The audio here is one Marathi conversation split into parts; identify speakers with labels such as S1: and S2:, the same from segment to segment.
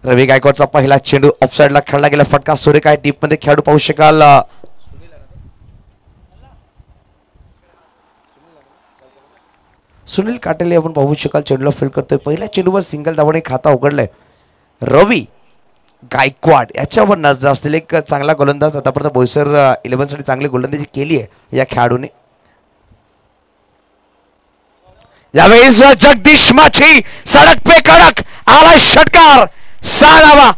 S1: रवी गायकवाडचा पहिला चेंडू ऑफसाइडला खेळला गेला, फटका सुरेख आहे, डीप मध्ये खेळाडू पाहू शकाल सुनील काटेले आपण पाहू शकाल चेंडूला फील्ड करतोय. पहिल्या चेंडूवर सिंगल धावाने खाता उघडलाय रवी गायकवाड. याच्यावर नजर असलेले एक चांगला गोलंदाज, आतापर्यंत बोईसर 11 साठी चांगली गोलंदाजी केली आहे या खेळाडूने. यावेळेस जगदीश माछी सडक पे कडक आला षटकार, 6 धावा.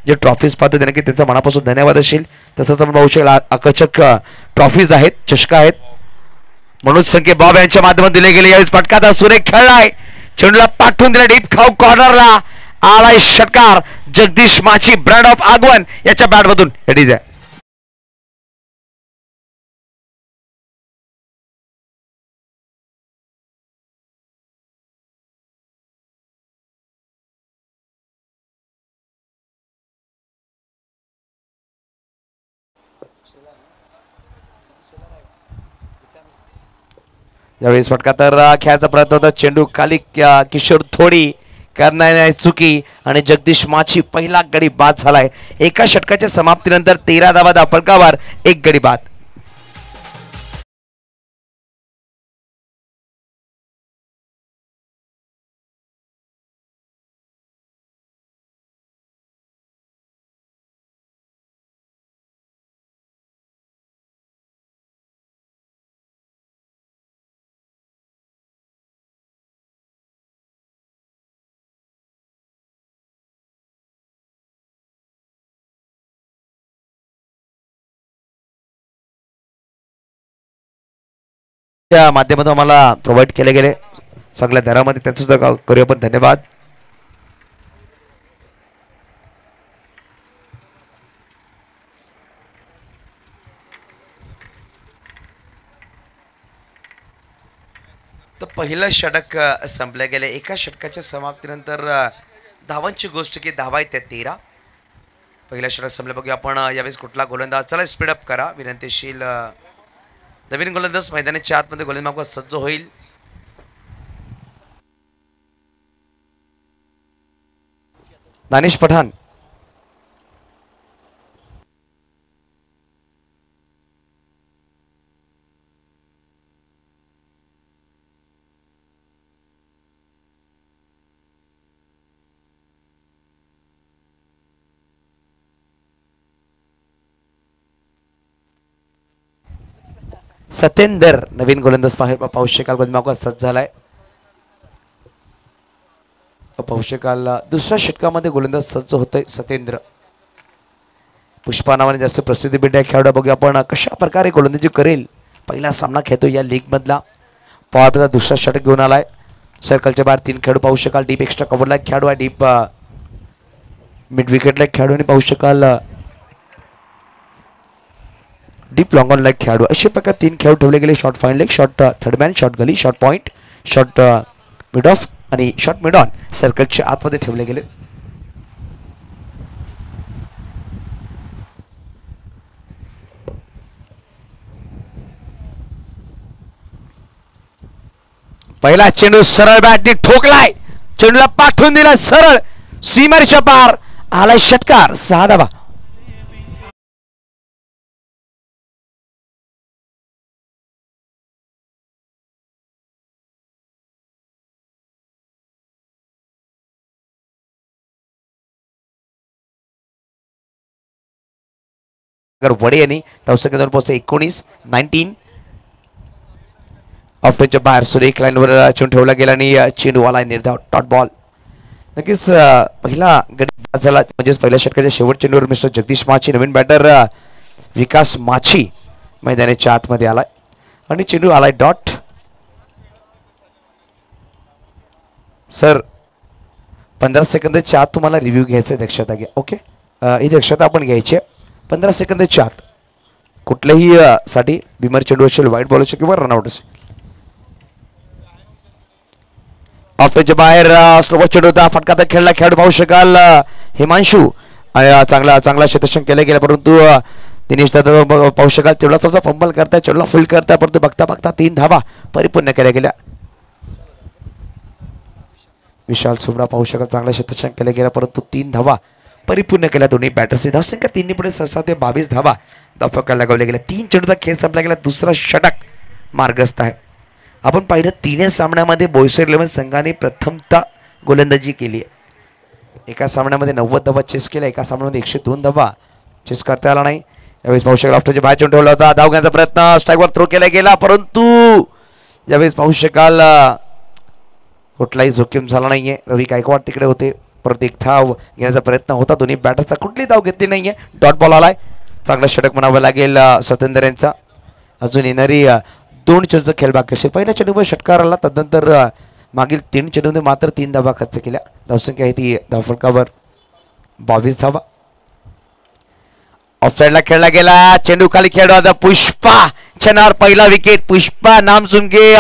S1: जे ट्रॉफीज पाहतो त्यांना की त्यांचा मनापासून धन्यवाद असेल. तसंच आपण पाहू शकाल आकर्षक ट्रॉफीज आहेत, चषका आहेत. मनोज संके बॉब यांच्या माध्यमातून दिले गेले. यावेळेस फटका सुरेख खेळलाय, चेंडूला पाठवून दिला डीप खाऊ कॉर्नरला, आलाय षटकार. जगदीश माछी ब्रँड ऑफ आगवन याच्या बॅटमधून हेडीज आहे. यावेळेस फटका तर खेळायचा प्रयत्न होता, चेंडू खाली किशोर थोडी करण्याने चुकी आणि जगदीश माछी पहिला गडी बाद झालाय. एका षटकाच्या समाप्तीनंतर 13 धावा फलकावर एक गडी बाद. त्या माध्यमातून आम्हाला प्रोव्हाइड केले गेले चांगल्या दरामध्ये, त्यांचं सुद्धा करूया पण धन्यवाद. तर पहिलं षटक संपले गेले. एका षटकाच्या समाप्तीनंतर धावांची गोष्ट की धावा आहेत त्या 13. पहिलं षटक संपलं. बघूया आपण यावेळेस कुठला गोलंदाज. चला स्पीडअप करा विनंतीशील. नवीन गोलंदाज मैदानाच्या आतमध्ये गोलंदाज सज्ज होईल. दानिश पठाण. सतेंदर नवीन गोलंदाज पाहू शकाल गोलंदाज सज्ज झालाय. पाहू शकाल दुसऱ्या षटकामध्ये गोलंदाज सज्ज होतोय सतेंद्र. पुष्पा नावाने जास्त प्रसिद्धी भेटल्या खेळाडू. बघूया आपण कशा प्रकारे गोलंदाजी करेल. पहिला सामना खेळतो या लीग मधला. पॉवर दुसरा षटक घेऊन आलाय. सर्कलच्या बाहेर 3 खेळाडू पाहू शकाल. डीप एक्स्ट्रा कव्हरला खेळाडू आहे, डीप मिड विकेटला खेळाडू आणि पाहू शकाल डीप लॉंग ऑन लेग खेळाडू. अशा प्रकारे 3 खेळाडू ठेवले गेले. Short fine leg, short third man, short gully, short point, short mid off आणि शॉर्ट मिड ऑन सर्कलच्या आतमध्ये ठेवले गेले. पहिला चेंडू सरळ बॅटने ठोकलाय, चेंडूला पाठवून दिला सरळ सीमारेषा पार, आलाय षटकार. 6 धावा. चंद्रशेखर वडे यांनी धावसंख्या दोन पोहोचते 19 ऑफच्या बाहेर सुरेख लाईनवर चेंडू ठेवला गेला आणि चेंडूवाला निर्धाव डॉट बॉल. नक्कीच पहिला गडी बाद झाला म्हणजेच पहिल्या षटकाच्या शेवट चेंडूवर मिस्टर जगदीश माची नवीन बॅटर विकास माची मैदानाच्या आतमध्ये आलाय आणि चेंडू आलाय डॉट. सर 15 सेकंदाच्या आत तुम्हाला रिव्ह्यू घ्यायचा आहे, दक्षता घ्या. ओके, ही दक्षता आपण घ्यायची आहे. 15 सेकंदाच्या आत कुठल्याही साठी बिमर चेंडू असेल, वाईट बॉल असेल किंवा रनआउट असेल. ऑफच्या बाहेर स्लोवर चेंडू होता, फटका खेळला खेळाडू पाहू शकाल हिमांशू चांगला क्षेत्ररक्षण केलं गेलं, परंतु दिनेश दादा पाहू शकाल तेवढा थोडासा फंबल करताय, चेंडूला फील्ड करताय, परंतु बघता 3 धावा परिपूर्ण केल्या गेल्या. विशाल सुमरा पाहू शकाल चांगला क्षेत्ररक्षण केलं गेलं, परंतु 3 धावा परिपूर्ण केल्या दोन्ही बॅटर्सनी. धावसंख्या 3 पुढे 6 ते 22 धावा धावफलकाला लगावल्या गेल्या. 3 चेंडूचा खेळ संपला गेला, दुसरा षटक मार्गस्थ आहे. आपण पाहिलं 3 सामन्यामध्ये बोईसर 11 संघाने प्रथमतः गोलंदाजी केली आहे. एका सामन्यामध्ये 90 धावा चेस केल्या, एका सामन्यामध्ये 102 धावा चेस करता आला नाही. यावेळेस पाहू शकाल ऑफ्टरच्या बाहेर चेंडू ठेवला होता, धाव घेण्याचा प्रयत्न स्ट्राईकवर थ्रो केला गेला, परंतु यावेळेस पाहू शकाल कुठलाही जोखीम झाला नाहीये. रवी गायकवाड तिकडे होते, परत एक धाव घेण्याचा प्रयत्न होता, दोन्ही बॅटर्सचा कुठली धाव घेतली नाहीये. डॉट बॉल आलाय. चांगला षटक म्हणावं लागेल सतेंद्र यांचा. अजून येणारी 2 चेंडूचा खेळ बाकी असेल. पहिल्या चेंडूवर षटकार आला, तदनंतर मागील 3 चेंडूमध्ये मात्र 3 धावा खर्च केल्या. धावसंख्या आहे ती धावफलकावर 22 धावा. ऑफसाइडला खेळला गेला, चेंडू खाली खेळला पुष्पा छनार पहिला विकेट. पुष्पा नाम सुन के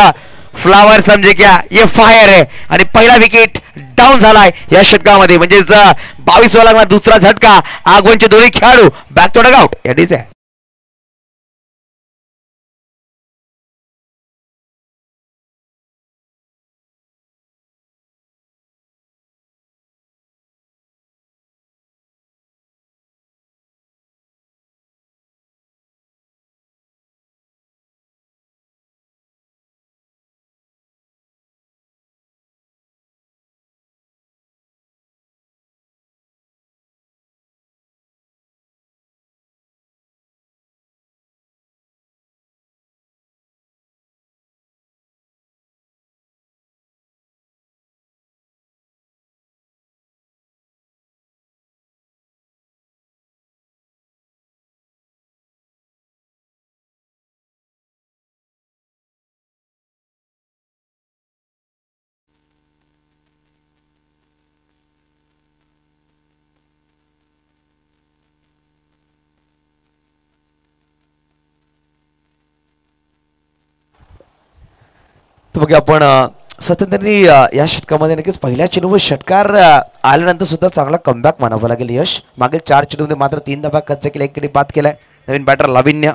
S1: फ्लावर समजे क्या ये फायर है आणि पहिला विकेट डाऊन झालाय या षटकामध्ये. म्हणजेच 22 लागला दुसरा झटका. आगवनचे दोन्ही खेळाडू बॅक टू डगआउट याडीच आहे. बघा आपण सत्येंद्रनी या षटकामध्ये नक्कीच पहिल्या चेंडूवर षटकार आल्यानंतर सुद्धा चांगला कमबॅक म्हणावं लागेल. यश मागील 4 चेंडूमध्ये मात्र 3 धावा खर्च केला, एक गडी बाद केलाय. नवीन बॅटर लाविन्य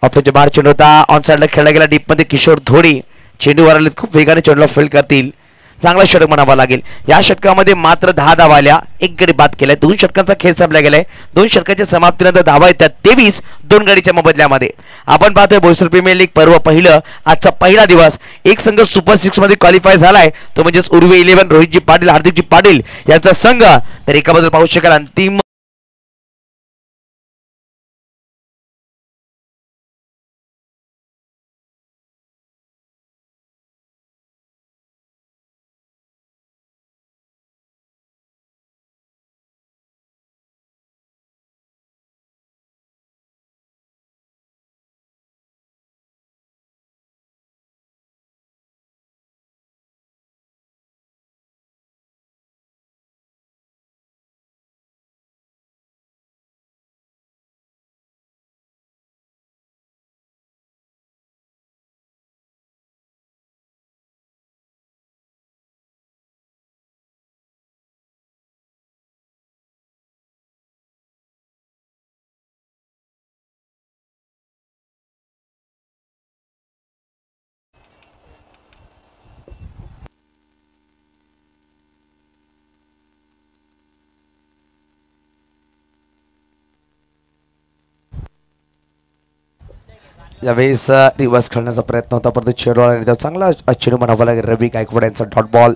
S1: ऑफच्या बाहेर चेंडू होता, ऑन साइडला खेळला गेला, डीपमध्ये किशोर धोडी चेंडूवर आले, खूप वेगाने चेंडूला फील्ड करतील. चांगला षटक म्हणावा लागेल. या षटकामध्ये मात्र 10 धावा आल्या, एक गडी बाद केलाय. 2 षटकांचा खेळ संपला गेलाय. 2 षटकाच्या समाप्तीनंतर धावा येतात 23 2 गडीच्या मोबदल्यामध्ये. आपण पाहतोय बोईसर प्रीमियर लीग पर्व पहिलं आजचा पहिला दिवस. एक संघ सुपर 6 मध्ये क्वालिफाय झालाय, तो म्हणजेच उर्वे 11 रोहितजी पाटील हार्दिकजी पाटील यांचा संघ. तर एका बाजूला पाहू शकाल अंतिम यावेळेस रिव्हर्स खेळण्याचा प्रयत्न होता, परंतु चेंडूला चांगला चेंडू म्हणावा लागेल. रवी गायकवाड यांचा डॉट बॉल.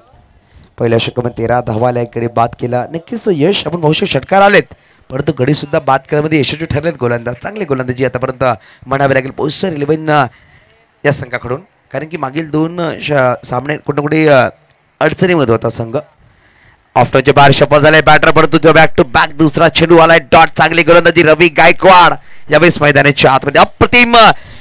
S1: पहिल्या षटकामध्ये 13 धावा आल्या, एक गडी बाद केला. नक्कीच यश आपण बहुशेक षटकार आलेत, परंतु गडी सुद्धा बाद करण्यामध्ये यशस्वी ठरलेत गोलंदाज. चांगले गोलंदाजी आतापर्यंत म्हणावे लागेल पोस्टर 11 या संघाकडून, कारण की मागील दोन सामने कुठे कुठे अडचणीमध्ये होता संघ. ऑफ्टरचे बाहेर शपथ झाले बॅटर, परंतु जो बॅक टू बॅक दुसरा चेंडू आलाय डॉट. चांगली गोलंदाजी रवी गायकवाड यावेळेस मैदानाच्या आतमध्ये अप्रतिम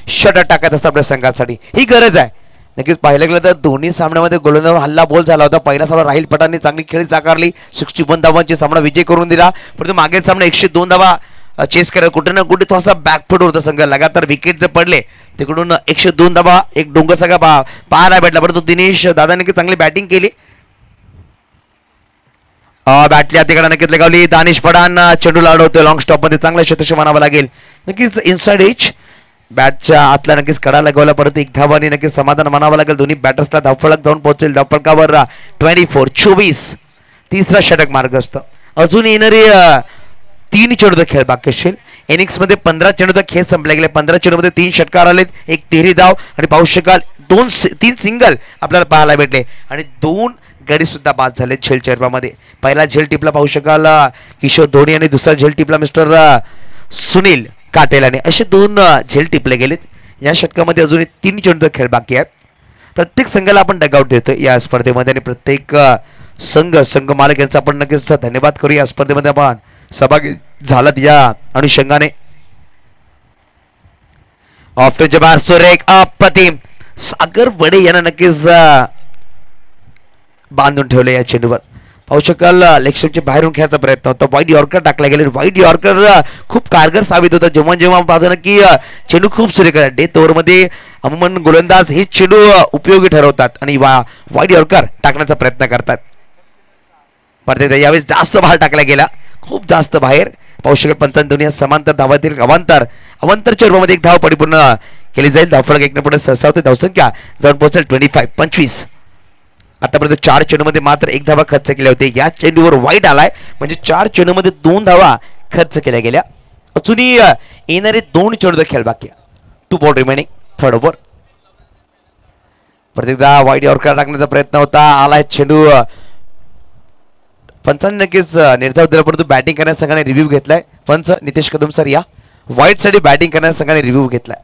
S1: षटक टाकत असतात आपल्या संघासाठी. ही गरज आहे. नक्कीच पाहिलं गेलं तर दोन्ही सामन्यामध्ये गोलंदाज हल्ला बोल झाला होता. पहिला सामना राहिल पठाणने चांगली खेळी साकारली, 61 धावांची सामना विजय करून दिला. परंतु मागील सामना 102 धावा चेस करत कुठे ना कुठे थोडासा बॅकफुट होता संघ. लगातार विकेट जर पडले तिकडून 102 धावा एक डोंगर सगळा पाहायला भेटला. परंतु दिनेश दादाने चांगली बॅटिंग केली. बॅटली तिकडे नक्कीच लगावली. दानिश पठाण चेंडू लावतोय लॉंग स्टॉप मध्ये, चांगला शतक म्हणावं लागेल. नक्कीच इनसाइड एज बॅटच्या आतला नक्कीच कडा लगवला, परत एक धावाने नक्कीच समाधान म्हणावं लागेल. दोन्ही बॅटर्सला धावफलक जाऊन पोहोचेल. धावफलकावर 24 तिसरा षटक मार्गस्थ. अजून येणारे 3 चेंडूचा खेळ बाकी असेल. इनिंग्स मध्ये 15 चेंडूचा खेळ संपला गेला. 15 चेंडूमध्ये 3 षटकार आलेत, एक तिहेरी धाव आणि पाहू शकाल 3 सिंगल आपल्याला पाहायला भेटले आणि 2 गडी सुद्धा बाद झाले झेल चेरपामध्ये. पहिला झेल टिपला पाहू शकाल किशोर धोनी आणि दुसरा झेल टिपला मिस्टर सुनील काटेलाने. असे 2 झेल टिपले गेलेत. या षटकामध्ये अजून 3 चेंडूचा खेळ बाकी आहे. प्रत्येक संघाला आपण डगआउट देतो या स्पर्धेमध्ये आणि प्रत्येक संघ मालक यांचा आपण नक्कीच धन्यवाद करू. या स्पर्धेमध्ये आपण सहभागी झालात या अनुषंगाने. ऑफ्टरच्या बाहेर सुरेख अप्रतिम सागर वडे यांना नक्कीच बांधून ठेवले या चेंडूवर. पाहू शकाल लेगस्टंपच्या बाहेरून खेळायचा प्रयत्न होता. वाईड यॉर्कर टाकला गेले. वाईड यॉर्कर खूप कारगर साबित होता. जेव्हा जेव्हा पाहतो ना की चेंडू खूप सुरेख आहे. डेथ ओव्हरमध्ये अमूमन गोलंदाज हे चेंडू उपयोगी ठरवतात आणि वाईड यॉर्कर टाकण्याचा प्रयत्न करतात. परत यावेळेस जास्त बाहेर टाकला गेला, खूप जास्त बाहेर. पाहू शकाल पंचांनी दोन्ही समांतर धावातील अवांतरच्या रूपामध्ये एक धाव परिपूर्ण केली जाईल. धावफलक 1 पुढे सरसावते. धावसंख्या जाऊन पोहोचेल 25. आतापर्यंत 4 चेंडूमध्ये मात्र 1 धावा खर्च केल्या होते. या चेंडूवर वाईट आलाय म्हणजे 4 चेंडूमध्ये 2 धावा खर्च केल्या गेल्या. अजूनही येणारे 2 चेंडूचा खेळ बाकी. 2 बॉल रिमेनिंग, थर्ड ओव्हर. प्रत्येकदा वाईट यॉर्कर टाकण्याचा प्रयत्न होता. आलाय चेंडू. पंचांनी नक्कीच निर्धाव दिला, परंतु बॅटिंग करण्याच्या संघाने रिव्ह्यू घेतलाय. पंच नितेश कदम सर या. वाईट साठी बॅटिंग करण्याच्या संघाने रिव्ह्यू घेतलाय.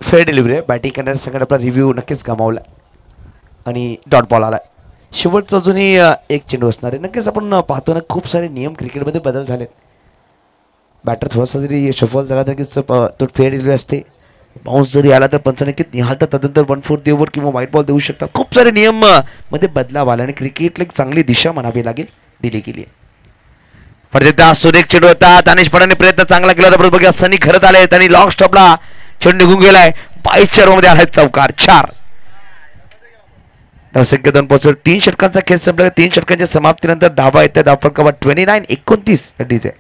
S1: फेअर डिलिव्हरी आहे. बॅटिंग करणाऱ्या संघाने आपला रिव्ह्यू नक्कीच गमावला आणि डॉट बॉल आला. शेवटचा अजूनही 1 चेंडू असणार आहे. नक्कीच आपण पाहतो ना खूप सारे नियम क्रिकेटमध्ये बदल झालेत. बॅटर थोडासा जरी शफल झाला तर नक्कीच तो फेअर डिलिव्हरी असते. बाउन्स जरी आला तर पंच नक्कीच निहाळतात. त्यानंतर 1/4 ओव्हर किंवा व्हाईट बॉल देऊ शकतात. खूप सारे नियम मध्ये बदलाव आला आणि क्रिकेटला एक चांगली दिशा म्हणावी लागेल दिली गेली आहे. परत सुरेख चेंडू होता. दानिश पठाणने प्रयत्न चांगला केला होता. बघा सनी खरत आले. त्यांनी लॉंग स्टॉपला चेंडू निघून गेलाय. 22च्या रूमध्ये आलाय चौकार. 4 धावसंख्या 2 पोहोचल. 3 षटकांचा खेळ संपला. 3 षटकांच्या समाप्तीनंतर धावा येत्या. धावफलकावर 29-29 डीजे.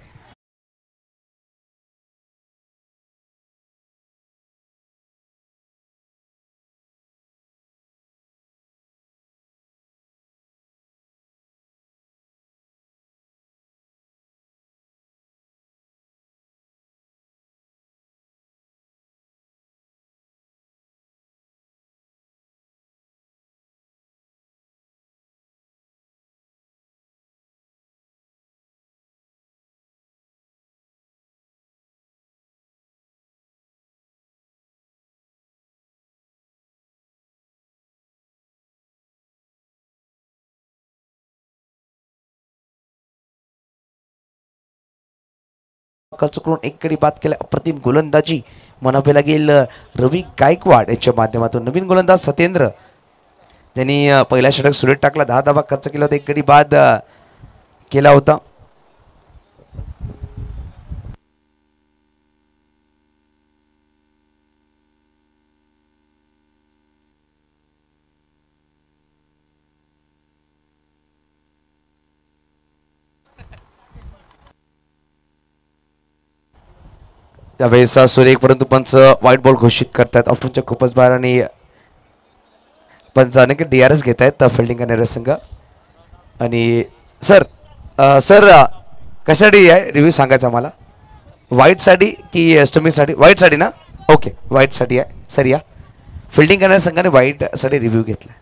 S1: खर्च करून एक गडी बाद केला. अप्रतिम गोलंदाजी म्हणावी लागेल रवी गायकवाड यांच्या माध्यमातून. नवीन गोलंदाज सत्येंद्र ज्यांनी पहिला षटक सुरेख टाकला. 10 धावा खर्च केला होता. एक गडी बाद केला होता. त्यावेळेस सुरेख परंतु पंच व्हाईट बॉल घोषित करतात. ऑप्शनच्या खूपच बाहेर आणि पंच अनेक DRS घेत आहेत फिल्डिंग करणारे संघ. आणि सर कशासाठी आहे रिव्ह्यू सांगायचा मला? व्हाईटसाठी की स्टमिंगसाठी? व्हाईटसाठी ना? ओके, व्हाईटसाठी आहे सर. या फिल्डिंग करणाऱ्या संघाने व्हाईटसाठी रिव्ह्यू घेतला.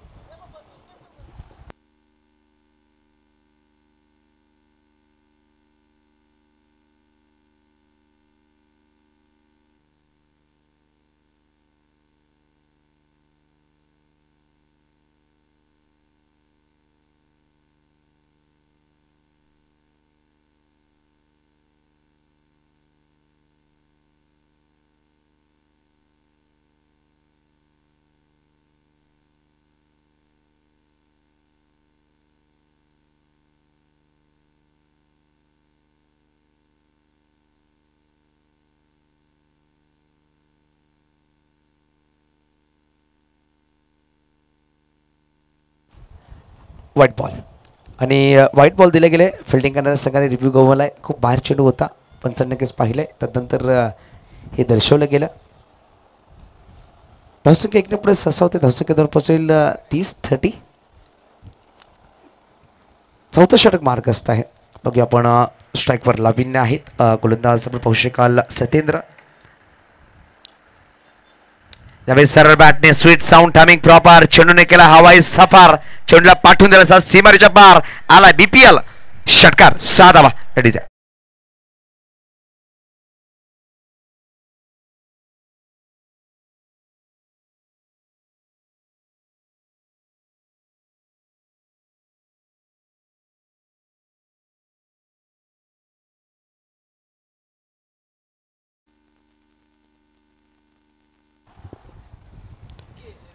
S1: व्हाईट बॉल आणि व्हाईट बॉल दिले गेले. फिल्डिंग करणाऱ्या संघाने रिव्ह्यू गवलाय. खूप बाहेर चेंडू होता. पंचांनी नक्कीच पाहिलंय. त्यानंतर हे दर्शवलं गेलं. धावसंख्या एकने पुढे 6 होते. धावसंख्या दोन पोहोचेल 30-30. चौथं षटक मार्गस्थ आहे. बघूया आपण स्ट्राईकवर लाविन्य आहेत. गोलंदाज आपण पाहू शकाल सत्येंद्र. यावेळी सरळ बॅटने स्वीट साऊंड टायमिंग प्रॉपर. चेंडूने केला हवाई सफार. चेंडूला पाठवून दिला सीमारेच्या पार. आला BPL षटकार. 6 धावा रेडीच आहे.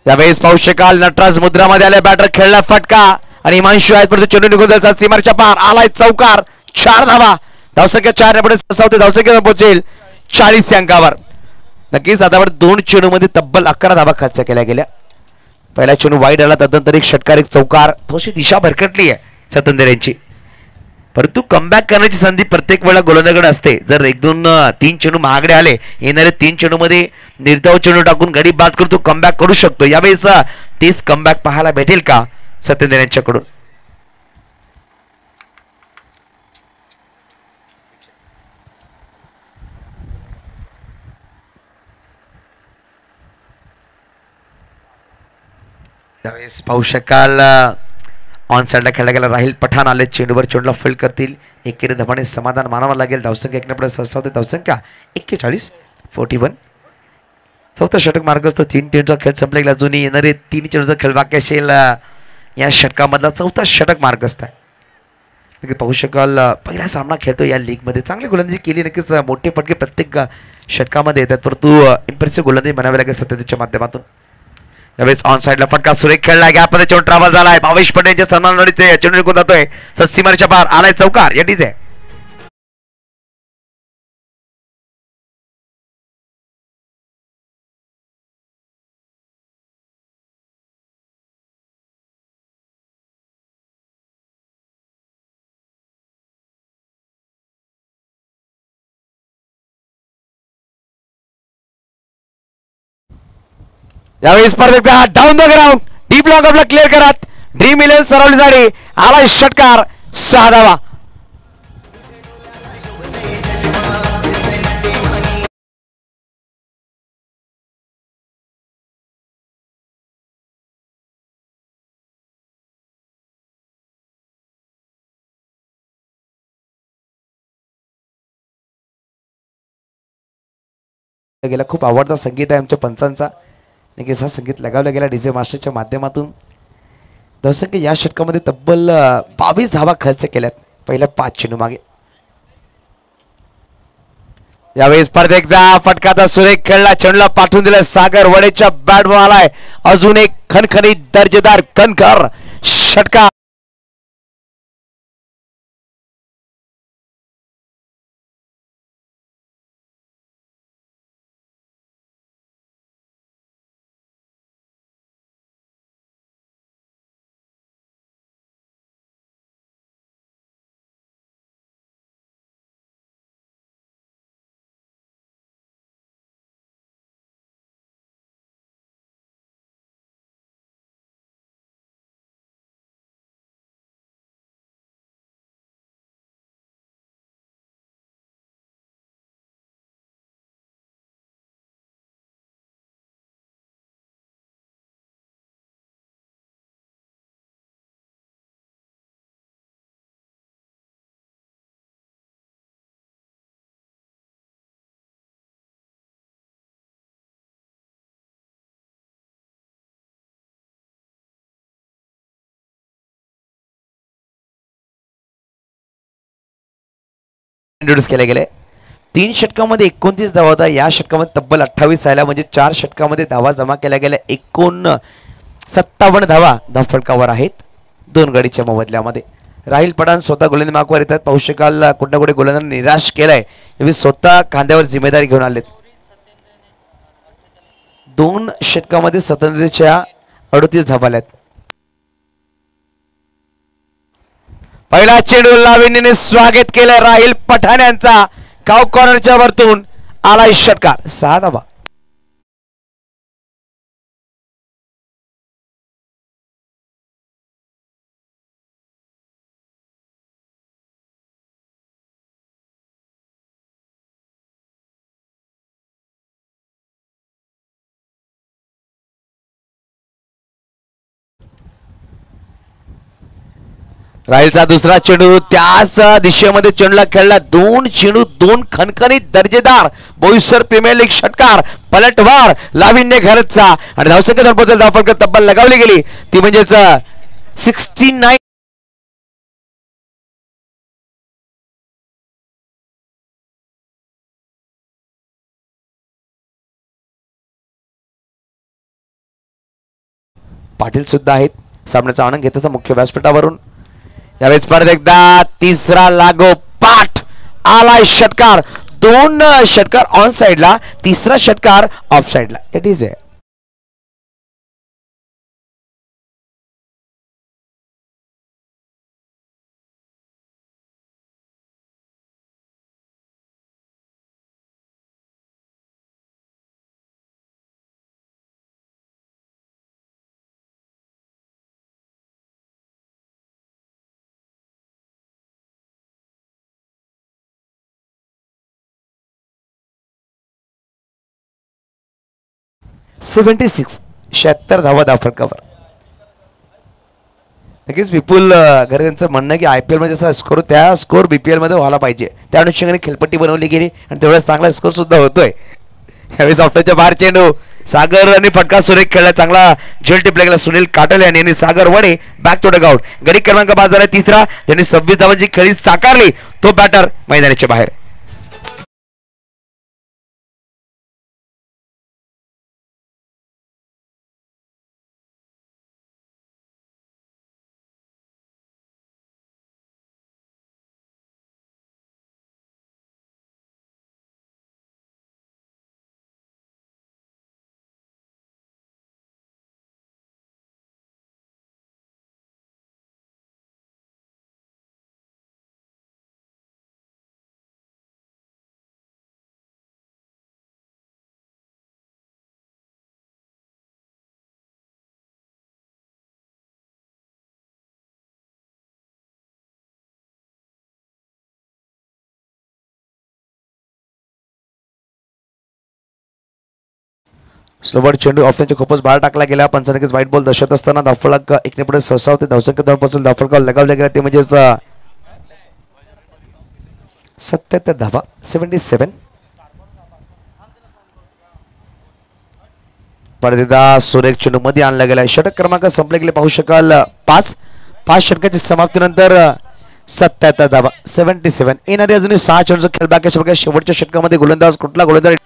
S1: यावेळेस पाहू शकाल नटराज मुद्रामध्ये आले. बॅटर खेळला फटका आणि हिमांशू आहेत परंतु चेंडू निघून जायचा सीमारेच्या पार. आलाय चौकार. 4 धावा. धावसंख्या 4 पुढे 6 होते. धावसंख्या पोहोचेल 40 अंकावर. नक्कीच आतापर्यंत 2 चेंडूमध्ये तब्बल 11 धावा खर्च केल्या गेल्या. पहिला चेंडू वाईड आला. त्यानंतर एक षटकार एक चौकार. थोडीशी दिशा भरकटली आहे सत्येंद्र यांची. परंतु कमबॅक करण्याची संधी प्रत्येक वेळा गोलंदाजाकडे असते. जर 1-2-3 चेंडू महागडे आले. येणारे 3 चेंडूमध्ये निर्धाव चेंडू टाकून गडी बाद करून तो कमबॅक करू शकतो. यावेळेस तीच कमबॅक पाहायला भेटेल का सत्येंद्र यांच्याकडून? त्यावेळेस पाहू शकाल ऑन साईडला खेळला गेला. राहिल पठाण आले. चेंडूवर चेंडूला फील्ड करतील. एकेरी धावाने समाधान मानावं लागेल. धावसंख्या एकने पुढे 6 होते. धावसंख्या 41-41. चौथा षटक मार्गस्थ. 3 चेंडूचा खेळ संपला गेला. अजूनही येणारे 3 चेंडूचा खेळ बाकी असेल. या षटकामधला चौथा षटक मार्गस्थ आहे. नक्की पाहू शकाल पहिला सामना खेळतो या लीगमध्ये. चांगली गोलंदाजी केली. नक्कीच मोठे फटके प्रत्येक षटकामध्ये येतात परंतु इम्प्रेसिव्ह गोलंदाजी म्हणावी लागेल सत्यतेच्या माध्यमातून. यावेळेस ऑन साईडला फटका सुरेख खेळला. गॅपमध्ये चेंडू ट्रॅव्हल झालाय. भावेश पटेल यांच्या सन्मानाने चेंडू निघून जातोय. सीमारेच्या पार. आलाय चौकार. येटीच आहे. यावेळी स्पर्धेत down the ground deep lock आपला क्लिअर करत ड्रीम 11 सरवली जाडी. आलाय षटकार. 6 धावा. गेला. खूप आवडता संगीत आहे आमच्या पंचांचा. नक्कीच हा संगीत लगावला गेला DJ मास्टरच्या माध्यमातून. धावसंख्या या षटकामध्ये तब्बल 22 धावा खर्च केल्यात पहिल्या 5 चेंडू मागे. यावेळी परत एकदा फटकाचा सुरेख खेळला, चेंडूला पाठवून दिलं, सागर वडेच्या बॅटवर आलाय अजून एक खणखणीत दर्जेदार कणकर षटकार. इंट्रोड्यूस केले गेले. 3 षटकामध्ये 29 धावा होता. या षटकामध्ये तब्बल 28 आल्या, म्हणजे 4 षटकामध्ये धावा जमा केल्या गेल्या. एकूण 57 धावा धावफलकावर आहेत 2 गडीच्या मोबदल्यामध्ये. राहिल पठाण स्वतः गोलंदाज मार्कवर येतात. पाहू शकाल कुठे ना कुठे गोलंदाज निराश केलाय, स्वतः खांद्यावर जिम्मेदारी घेऊन आलेत. 2 षटकामध्ये स्वतंत्रतेच्या 38 धावा आल्यात. पहिला चेंडू लाविनीने स्वागत केलं राहिल पठाण यांचा. काव कॉर्नरच्या वरतून आलाय षटकार. 6 धावा. राहिलचा दुसरा चेंडू त्याच दिशेमध्ये चेंडूला खेळला. 2 चेंडू 2 खणखणीत दर्जेदार बोईसर प्रीमियर लीग षटकार. पलटवार लाविन्य घरचा आणि धावसंख्या धरपोचल धावफलक तब्बल लगावली गेली ती म्हणजेच 69. पाटील सुद्धा आहेत सामन्याचा आनंद घेत मुख्य व्यासपीठावरून. यावेळेस परत एकदा तिसरा लागोपाठ आलाय षटकार. 2 षटकार ऑन साइडला, तिसरा षटकार ऑफ साइडला. इट इज ए (76) धावा धावफलकावर. नक्कीच विपुल गर्ग म्हणणं की IPL मध्ये जसा स्कोर त्या स्कोर BPL मध्ये व्हायला पाहिजे, त्या अनुषंगाने खेळपट्टी बनवली गेली आणि तेवढा चांगला स्कोर सुद्धा होतोय. यावेळेस ऑफच्या बाहेर चेंडू सागर आणि फटका सुरेख खेळला. चांगला झेल टिपला गेला सुनील काटले यांनी. सागर वडे बॅक टू डगआउट. गडी क्रमांक 5 झाला तिसरा. ज्यांनी 26 धावांची खेळी साकारली तो बॅटर मैदानाच्या बाहेर. स्लोबॉट चेंडू ऑफच्या खूपच बाहेर टाकला गेला. पंचांकीच व्हाईट बॉल दर्शत असताना धावफलक एकने पुढे सहसा होते. धावसंख्या धावपासून धावफलकावर लगावला गेला ते म्हणजेच 77 धावा. 77. परदेदा सुरेख चेंडू मध्ये आणला गेला. षटक क्रमांक संपले गेले पाहू शकाल. 5 षटकाची समाप्तीनंतर 77 धावा 77. येणारे अजूनही 6 चेंडूचा खेळ बाकी अशा प्रकारे शेवटच्या षटकामध्ये गोलंदाज कुठला गोलंदाज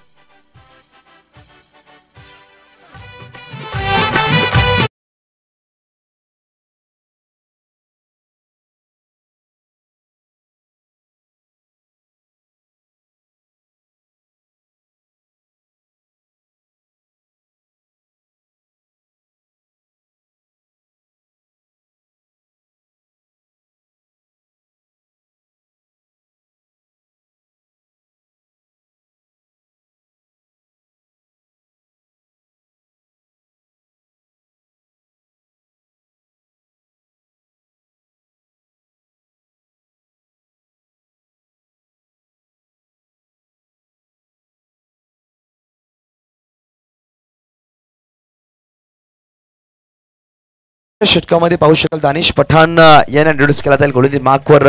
S1: षटकामध्ये पाहू शकाल दानिश पठाण यांना इंट्रोड्यूस केला जाईल गोलंदाजी मार्कवर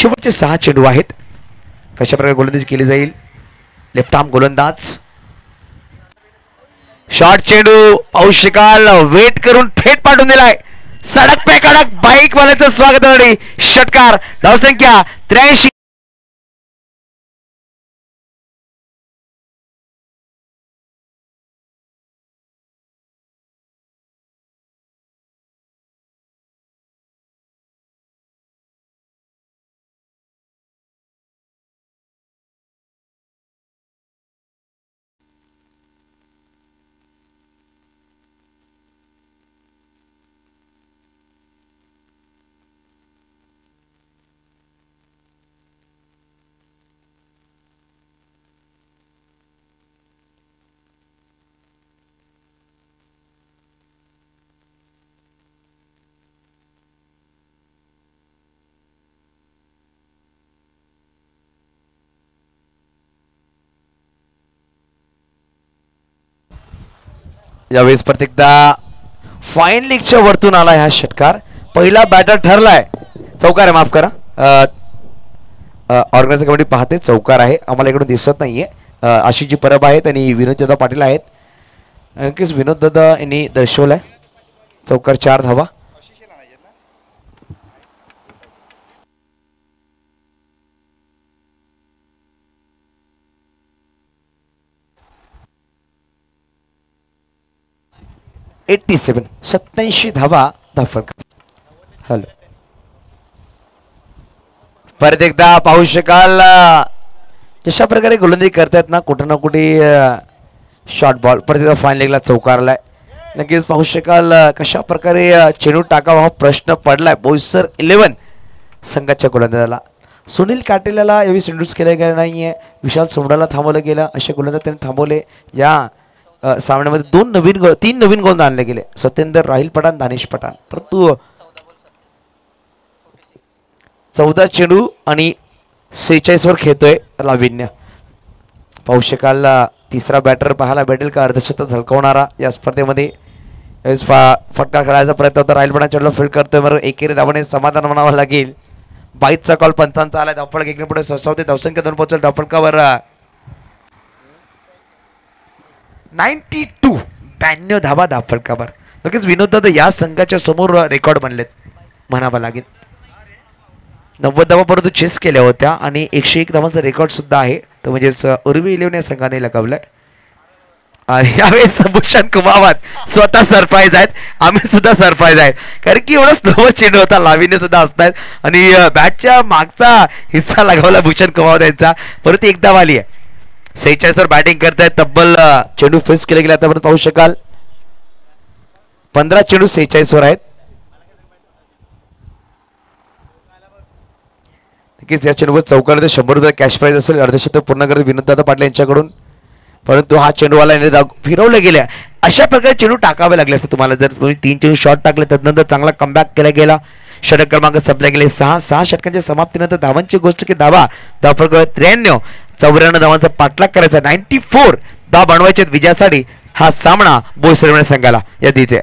S1: शेवटचे 6 चेंडू आहेत कशा प्रकारे गोलंदाजी केली जाईल लेफ्ट आर्म गोलंदाज शॉर्ट चेंडू पाहू शकाल वेट करून थेट पाठवून दिलाय सडक पे कडक बाईक वाल्याचं स्वागत आणि षटकार धावसंख्या 83 यावेळेस प्रत्येकदा फाईन लीगच्या वरतून आला हा षटकार पहिला बॅटर ठरलाय चौकार आहे माफ करा ऑर्गनायझर कमिटी पाहते चौकार आहे आम्हाला इकडून दिसत नाहीये आशिषजी परब आहेत आणि विनोद दादा पाटील आहेत नक्कीच विनोद दादा यांनी दर्शवलाय चौकार 4 धावा 87 87 धावा धाफळकर हॅलो परत एकदा पाहू शकाल जशा प्रकारे गोलंदाजी करतायत ना कुठं ना कुठे शॉर्ट बॉल परत एकदा फाईन लेगला चौकारलाय नक्कीच पाहू शकाल कशा प्रकारे चेंडू टाकावा हा प्रश्न पडलाय बोईसर 11 संघाच्या गोलंदाजाला सुनील काटेलाला यावेळी इंट्रोड्यूस केलं गेलं नाहीये विशाल सोमडाला थांबवलं गेलं असे गोलंदाज त्यांनी थांबवले या सामन्यामध्ये 3 नवीन गोलंदाज आणले गेले सत्येंद्र राहिल पठाण दानिश पठाण परंतु 14 चेंडू आणि 46 वर खेळतोय लाविन्य पाहू शकाल तिसरा बॅटर पाहायला भेटेल का अर्धशतक झळकवणारा या स्पर्धेमध्ये फटका खेळायचा प्रयत्न होता राहिल पठाण चेंडूला फील्ड करतोय बरोबर एकेरी धावाने समाधान म्हणावं लागेल 22चा कॉल पंचांचा आलाय धावफलक एकने पुढे ससावते धावसंख्या 2 पोहोचेल धावफलकावर 92 धावा धावफलकावर नक्कीच विनोद दादा या संघाच्या समोर रेकॉर्ड बनलेत म्हणावं लागेल 90 धावा परंतु चेस केल्या होत्या आणि 101 धावांचा रेकॉर्ड सुद्धा आहे तो म्हणजेच उर्वी 11 या संघाने लगावलाय आणि यावेळेस भूषण कुमावत स्वतः सरप्राईज आहेत आम्ही सुद्धा सरप्राईज आहेत कारण की एवढा स्लो चेंडू होता लाविन्य सुद्धा असतात आणि बॅटच्या मागचा हिस्सा लगावला भूषण कुमावत यांचा परत एकदा वाली आहे 46 वर बॅटिंग करतायत तब्बल चेंडू फेस केले गेले आतापर्यंत पाहू शकाल 15 चेंडू 46 वर आहेत नक्कीच या चेंडूवर चौकामध्ये 100 रुपये कॅश प्राइज असेल अर्धशतक पूर्ण करत विनोददादा पाटील यांच्याकडून परंतु हा चेंडूवाला फिरवले गेल्या अशा प्रकारे चेंडू टाकावे लागले असते तुम्हाला जर तुम्ही 3 चेंडू शॉट टाकले त्यानंतर चांगला कमबॅक केला गेला षटक क्रमांक संपले गेले 6 षटकांच्या समाप्तीनंतर धावांची गोष्ट की धावफलक 93 धावांचा पाठलाग करायचा 94 धावा बनवायचे विजयासाठी हा सामना बोईसर संघाला या दिजे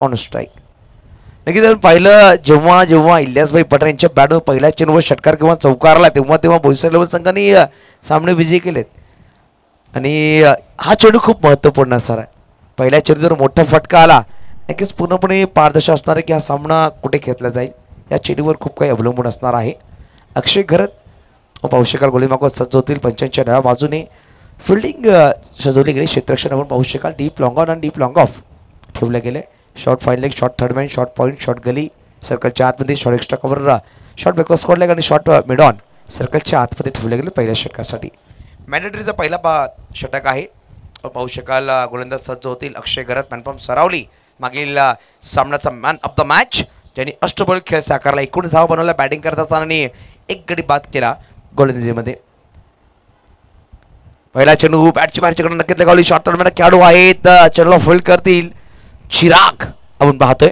S1: ऑन स्ट्राईक. नक्कीच आपण पाहिलं जेव्हा जेव्हा इलियासभाई पठाण यांच्या बॅटवर पहिल्या चेंडूवर षटकार किंवा चौकार आला तेव्हा तेव्हा बोईसर लेवल संघाने सामने विजयी केलेत. आणि हा चेंडू खूप महत्त्वपूर्ण असणार आहे. पहिल्या चेंडूवर मोठा फटका आला नक्कीच पूर्णपणे पारदर्शक असणार आहे की हा सामना कुठे खेळला जाईल. या चेंडूवर खूप काही अवलंबून असणार आहे. अक्षय घरत पाहू शकाल गोलंदाज सज्ज होतील. पंचांच्या डाव्या बाजूने फिल्डिंग सजवली गेली. क्षेत्ररक्षण आपण पाहू शकाल डीप लॉंग ऑन आणि डीप लॉंग ऑफ ठेवले गेले. Short fine leg, short third man, short point, short gully सर्कलच्या आतमध्ये, short extra cover, short backward square leg आणि शॉर्ट मिड ऑन सर्कलच्या आतमध्ये ठेवले गेले पहिल्या षटकासाठी. मॅन्डेटरीचा पहिला षटक आहे. पाहू शकाल गोलंदाज सज्ज होतील. अक्षय घरत मॅनफ्रॉम सरावली मागील सामन्याचा मॅन ऑफ द मॅच ज्यांनी अष्टबळ खेळ साकारला. 19 धावा बनवला बॅटिंग करत असताना एक गडी बाद केला गोलंदाजीमध्ये. पहिला चेंडू बॅटची बाहेरच्याकडून नक्कीच लगावली. शॉर्ट थर्ड मॅन खेळाडू आहेत चेंडूला फील्ड करतील चिराग आपण पाहतोय.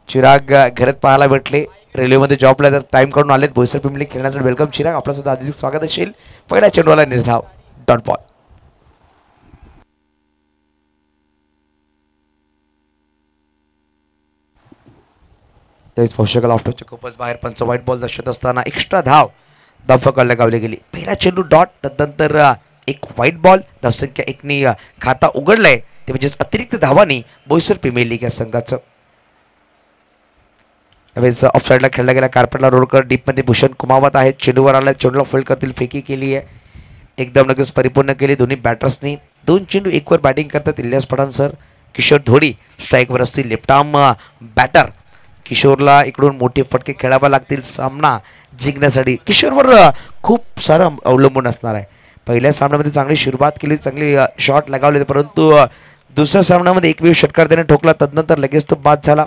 S1: चिराग घरात पाहायला भेटले. रेल्वेमध्ये जॉबला तर टाइम काढून आलेत. बोईसर पिंपली खेळण्यासाठी वेलकम चिराग, आपलं सुद्धा अधिक स्वागत असेल. पहिल्या चेंडूला निर्धाव डॉट बॉल. पोषकाला ऑफ्टरचे खूपच बाहेर पंच व्हाईट बॉल दर्शत असताना एक्स्ट्रा धाव फकाला गावली गेली. पहिला चेंडू डॉट, त्यानंतर एक व्हाईट बॉल. धावसंख्या एकने खाता उघडलाय ते म्हणजेच अतिरिक्त धावांनी बोईसर प्रीमियर लीग या संघाचं. ऑफ साईडला खेळला गेला. कार्पेटला रोल कर डीपमध्ये भूषण कुमावत आहेत. चेंडूवर आला, चेंडूला फील्ड करतील. फेकी केली आहे एकदम लगेच परिपूर्ण केली दोन्ही बॅटर्सनी. 2 चेंडू 1 वर बॅटिंग करतात इलियास पठाण सर. किशोर धोडी स्ट्राईकवर असतील. लेफ्ट आर्म बॅटर किशोरला इकडून मोठे फटके खेळावे लागतील सामना जिंकण्यासाठी. किशोरवर खूप सारं अवलंबून असणार आहे. पहिल्या सामन्यामध्ये चांगली सुरुवात केली, चांगली शॉट लगावले, परंतु दुसऱ्या सामन्यामध्ये एकवेळ षटकार त्याने ठोकला. तदनंतर लगेच तो बाद झाला.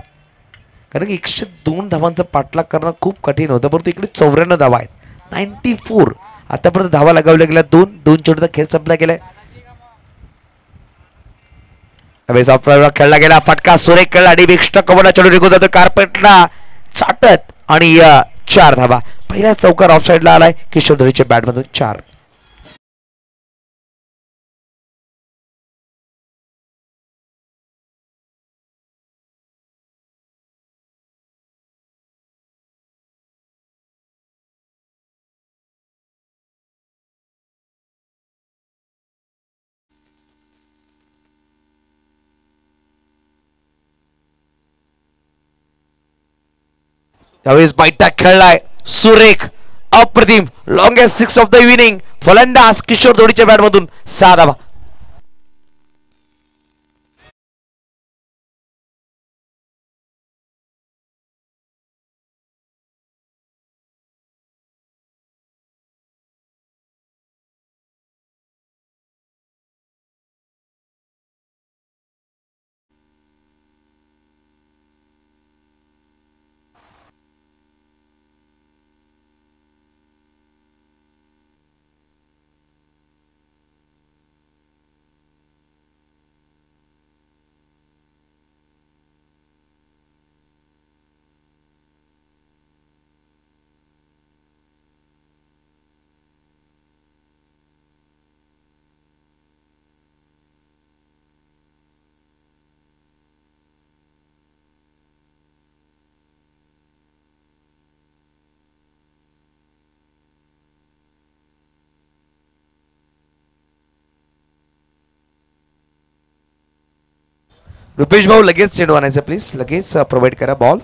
S1: कारण की 102 धावांचा पाठलाग करणं खूप कठीण होतं. परंतु इकडे 94 धावा आहेत. 94 आतापर्यंत धावा लगावल्या गेल्या. 2 चेंडूचा खेळ संपला गेलाय. खेळला गेला फटका सुरेख खेळला आणि एक्स्ट्रा कव्हरला चेंडू निघून जातो कार्पेटला चाटत आणि 4 धावा. पहिला चौकार ऑफ साईडला आलाय किशोर धोडीच्या बॅटमधून 4. त्यावेळेस बैठक खेळलाय सुरेख अप्रतिम लॉंगेस्ट 6 ऑफ द इव्हिनिंग. फलंदाज किशोर धोडीच्या बॅटमधून 6 धावा. रुपेश भाऊ लगेच चेंडू आणायचा प्लीज. लगेच प्रोव्हाइड करा बॉल.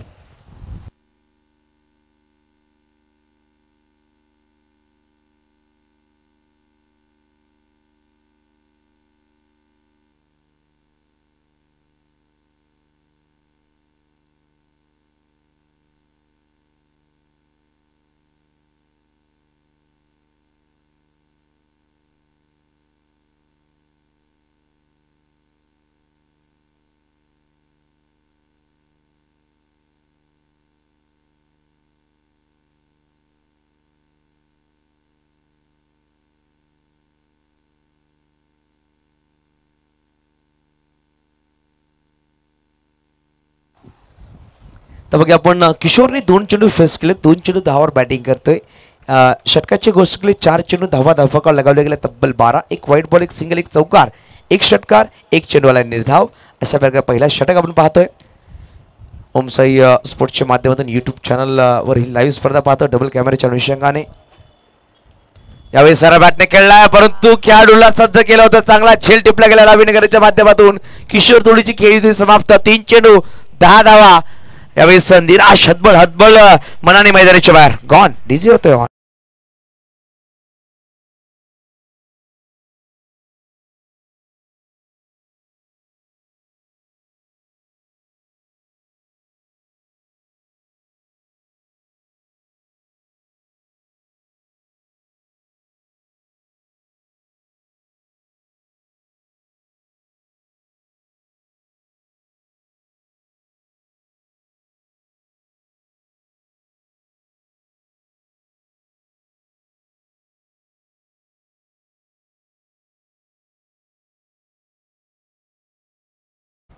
S1: तर बघा आपण किशोरने 2 चेंडू फेस केले. 2 चेंडू 10वर बॅटिंग करतोय. षटकाची गोष्ट केली. 4 चेंडू धावफलकावर लगावले गेले तब्बल 12. एक व्हाईट बॉल, एक सिंगल, एक चौकार, एक षटकार, एक चेंडूवाला निर्धाव. अशा प्रकारे पहिला षटक आपण पाहतोय. ओमसाई स्पोर्ट्सच्या माध्यमातून यूट्यूब चॅनल वर ही लाईव्ह स्पर्धा पाहतो डबल कॅमेऱ्याच्या अनुषंगाने. यावेळी सारा बॅटने खेळलाय परंतु खेळाडूला सज्ज केलं होतं. चांगला झेल टिपला गेला लावीनगरच्या माध्यमातून. किशोर तोडीची खेळी समाप्त. 3 चेंडू 10 धावा. यावेळी निराश हतबल मनाने मैदानाच्या बाहेर गॉन डीजी होतोय ऑन.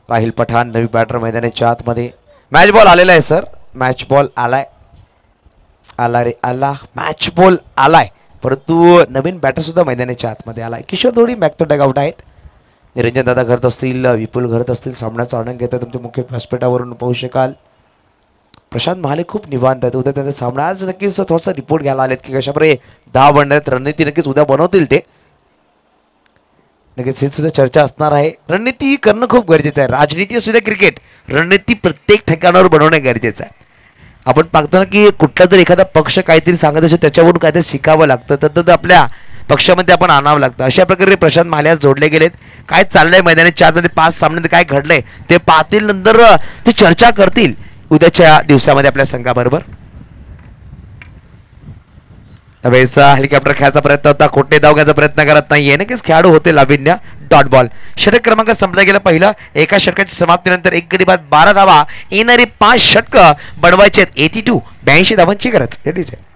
S1: राहिल पठाण नवी बॅटर मैदानाच्या आतमध्ये. मॅच बॉल आलेला आहे सर. मॅच बॉल आलाय. आला रे आला. मॅच बॉल आलाय परंतु नवीन बॅटर सुद्धा मैदानाच्या आतमध्ये आलाय. किशोर थोडी बॅक टू डग आउट आहेत. निरंजन दादा घरत असतील, विपुल घरत असतील. सामन्याचा आनंद घेतात तुमच्या मुख्य व्यासपीठावरून पाहू शकाल. प्रशांत महाले खूप निवांत आहेत. उद्या त्यांचा सामना आज नक्कीच थोडासा रिपोर्ट घ्यायला आलेत की कशाप्रकारे 10 बनण्यात रणनीती नक्कीच उद्या बनवतील ते. नक्कीच हे सुद्धा चर्चा असणार आहे. रणनीती करणं खूप गरजेचं आहे. राजनीती असू द्या क्रिकेट, रणनीती प्रत्येक ठिकाणावर बनवणं गरजेचं आहे. आपण पाहतो ना की कुठला जर एखादा पक्ष काहीतरी सांगत असेल त्याच्यावरून काहीतरी शिकावं लागतं तर आपल्या पक्षामध्ये आपण आणावं लागतं. अशा प्रकारे प्रशांत महाले आज जोडले गेलेत. काय चाललंय मैदानात 4 मध्ये 5 सामन्यात काय घडलंय ते पाहतील. नंतर ते चर्चा करतील उद्याच्या दिवसामध्ये आपल्या संघाबरोबर. वेळेचा हेलिकॉप्टर खेळायचा प्रयत्न होता. कोटे धाव घ्यायचा प्रयत्न करत नाहीये. नक्कीच खेळाडू होते लाविन्या. Dot ball. षटक क्रमांक संपला गेला पहिला. एका षटकाच्या समाप्तीनंतर 1 गडी बाद 12 धावा. येणारी 5 षटकं बनवायचे आहेत. 82 धावांची गरज. रेडीच आहे.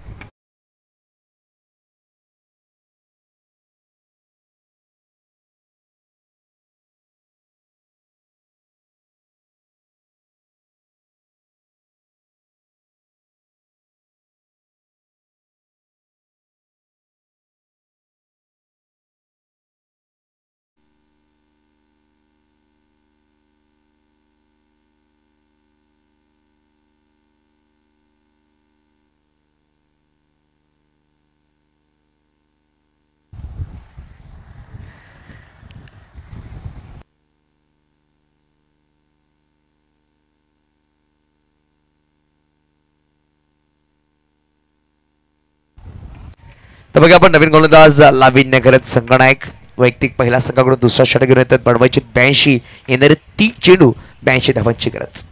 S1: तर बघा आपण नवीन गोलंदाज लाविन्य करत संगनायक वैयक्तिक पहिला संघाकडून दुसरा षटक घेऊन येतात. बनवायचे 82. येणारे 30 चेंडू 82 धावांची गरज.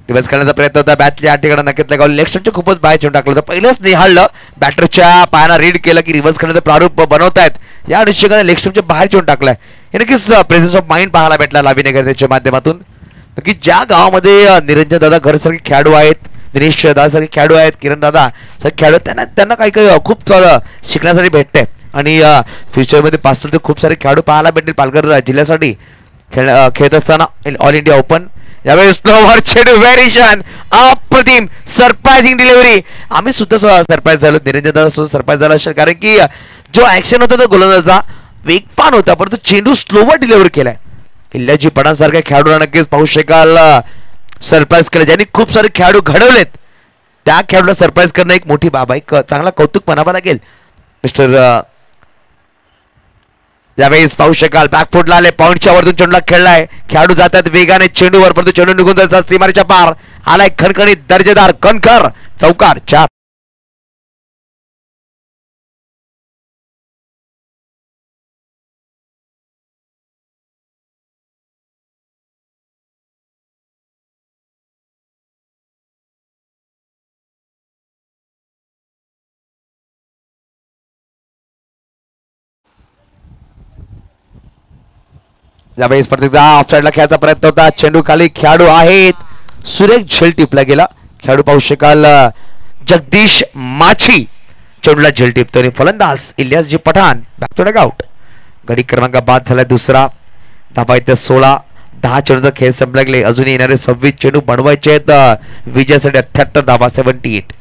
S1: रिव्हर्स करण्याचा प्रयत्न होता. बॅटच्या 8 ठिकाणी नक्कीच लगावलं. लेग स्टंपचे खूपच बाहेर चेंडू टाकलं होतं. पहिलंच निहाळलं. बॅटरच्या पायाला रीड केलं की रिव्हर्स करण्याचं प्रारूप बनवतायत. या अनुषंगाने लेग स्टंपच्या बाहेर चेंडू टाकलाय. हे नक्कीच प्रेझेन्स ऑफ माइंड पाहायला भेटला लाविन्य करण्याच्या माध्यमातून. नक्की ज्या गावामध्ये निरंजन दादा घरसारखे खेळाडू आहेत, दिनेश दादासारखे खेळाडू आहेत, किरण दादा सारखे खेळाडू त्यांना काही खूप शिकण्यासाठी भेटतंय. आणि फ्युचरमध्ये पासून तर खूप सारे खेळाडू पाहायला भेटतील पालघर जिल्ह्यासाठी खेळत असताना ऑल इंडिया ओपन. यावेळी स्लोवर चेंडू व्हेरिएशन अप्रतिम सरप्राइझिंग डिलिव्हरी. आम्ही सुद्धा सरप्राईज झालो. निरंजन दादा सुद्धा सरप्राईज झाला असेल कारण की जो ऍक्शन होता तो गोलंदाजा वेगवान होता परंतु चेंडू स्लोवर डिलिव्हर केलाय. किल्ल्याची पणासारख्या खेळाडूला नक्कीच पाहू शकाल सरप्राईज केलं. ज्यांनी खूप सारे खेळाडू घडवलेत त्या खेळाडूला सरप्राईज करणं एक मोठी बाब आहे. चांगला कौतुक म्हणावं लागेल मिस्टर. यावेळेस पाहू शकाल बॅकफुटला आले. पॉईंटच्या वरतून चेंडूला खेळलाय. खेळाडू जातात वेगाने चेंडूवर परंतु चेंडू निघून जातात सीमारेच्या पार. आलाय खणखणीत दर्जेदार कणखर चौकार 4. यावेळी स्पर्धेचा ऑफ साईडला खेळायचा प्रयत्न होता. चेंडू खाली खेळाडू आहेत. सुरेख झेल टिपला गेला. खेळाडू पाहू शकाल जगदीश माछी चेंडूला झेल टिपतो आणि फलंदाज Ilyas G Pathan back to dugout. गडी क्रमांक बाद झाला दुसरा. धाबा इथे 16. 10 चेंडूचा खेळ संपला गेले. अजून येणारे 26 चेंडू बनवायचे आहेत विजयासाठी. 78 धाबा 78.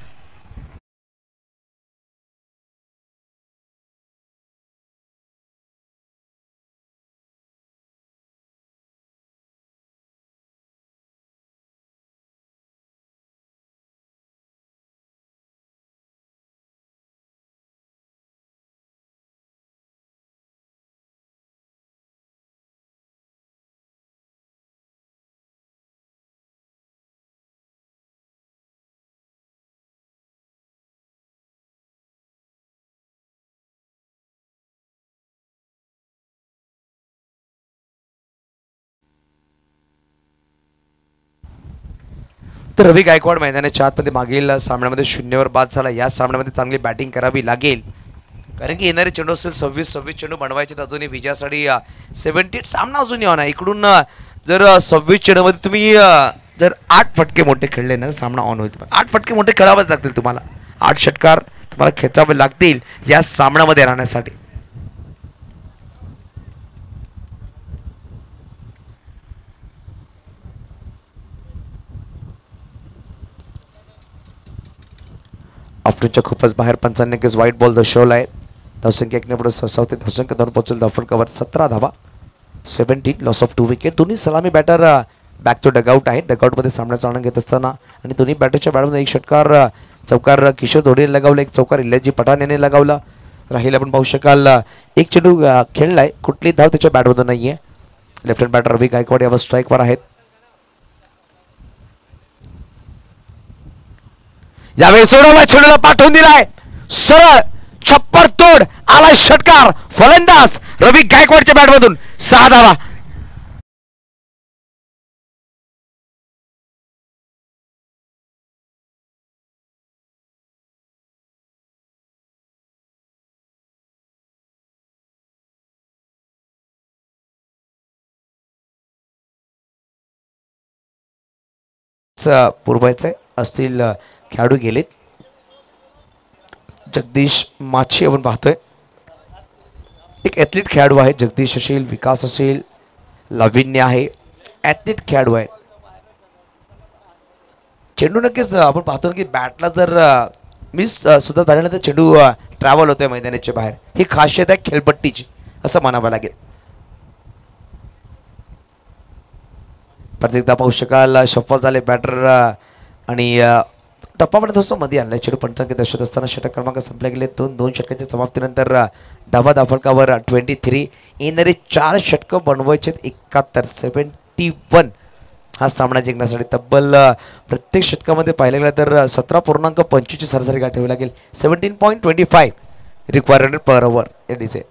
S1: तर रवी गायकवाड मैदानाच्या आतमध्ये मागील सामन्यामध्ये 0वर बाद झाला. या सामन्यामध्ये चांगली बॅटिंग करावी लागेल, कारण की येणारे चेंडू असेल 26 चेंडू बनवायचे. अजूनही विजयासाठी 78 सामना अजून यावा नाही. इकडून जर 26 चेंडूमध्ये तुम्ही जर 8 फटके मोठे खेळले ना, सामना ऑन होईल. 8 फटके मोठे खेळावेच लागतील तुम्हाला. 8 षटकार तुम्हाला खेचावे लागतील या सामन्यामध्ये राहण्यासाठी. आफ्टरच्या खूपच बाहेर पंचांनी नक्कीच वाईट बॉल दर्शवला आहे. धावसंख्या 1 पुढे 6 होते. धावसंख्या 2 पोहोचेल. धावफल कव्हर 17 धावा, 17 लॉस ऑफ 2 विकेट. दोन्ही सलामी बॅटर बॅक टू डगआउट आहे. डगआउटमध्ये सामन्याचा आनंद घेत असताना आणि दोन्ही बॅटरच्या बॅटमध्ये एक षटकार चौकार किशोर धोडीने लगावला, एक चौकार इल्याजी पठाण याने लगावला. राहील आपण पाहू शकाल एक चेंडू खेळलाय, कुठली धाव त्याच्या बॅटमधून नाही आहे. लेफ्ट हँड बॅटर रवी गायकवाड यावर स्ट्राईकवर आहेत. यावेळी सोडवला, चेंडूला पाठवून दिलाय सरळ छप्पर तोड आला षटकार. फलंदाज रवी गायकवाडच्या बॅटमधून 6 धावा. पुरवायचं असतील खेळाडू गेलेत. जगदीश माछी आपण पाहतोय, एक ॲथलीट खेळाडू आहे. जगदीश असेल, विकास असेल, लाविन्य आहे, ॲथलीट खेळाडू आहे. चेंडू नक्कीच आपण पाहतो की बॅटला जर मिस सुद्धा झाल्यानंतर तर चेंडू ट्रॅव्हल होतोय मैदानाच्या बाहेर. ही खासियत आहे खेळपट्टीची असं म्हणावं लागेल. प्रत्येकदा पाहू शकाल सफल झाले बॅटर आणि टप्पामध्ये थोडंसं मध्ये आणलं. चेंडू पंचांकी दर्शवत असताना षटक क्रमांक संपले गेले. 2 षटकांच्या समाप्तीनंतर धावा धाफलकावर 23. येणारे 4 षटकं बनवायचे 71 71 हा सामना जिंकण्यासाठी. तब्बल प्रत्येक षटकामध्ये पाहिलं गेलं तर 17.25 सरासरी गाठावी लागेल. 17.25 रिक्वायरमेंट पर ओव्हर या डीचे.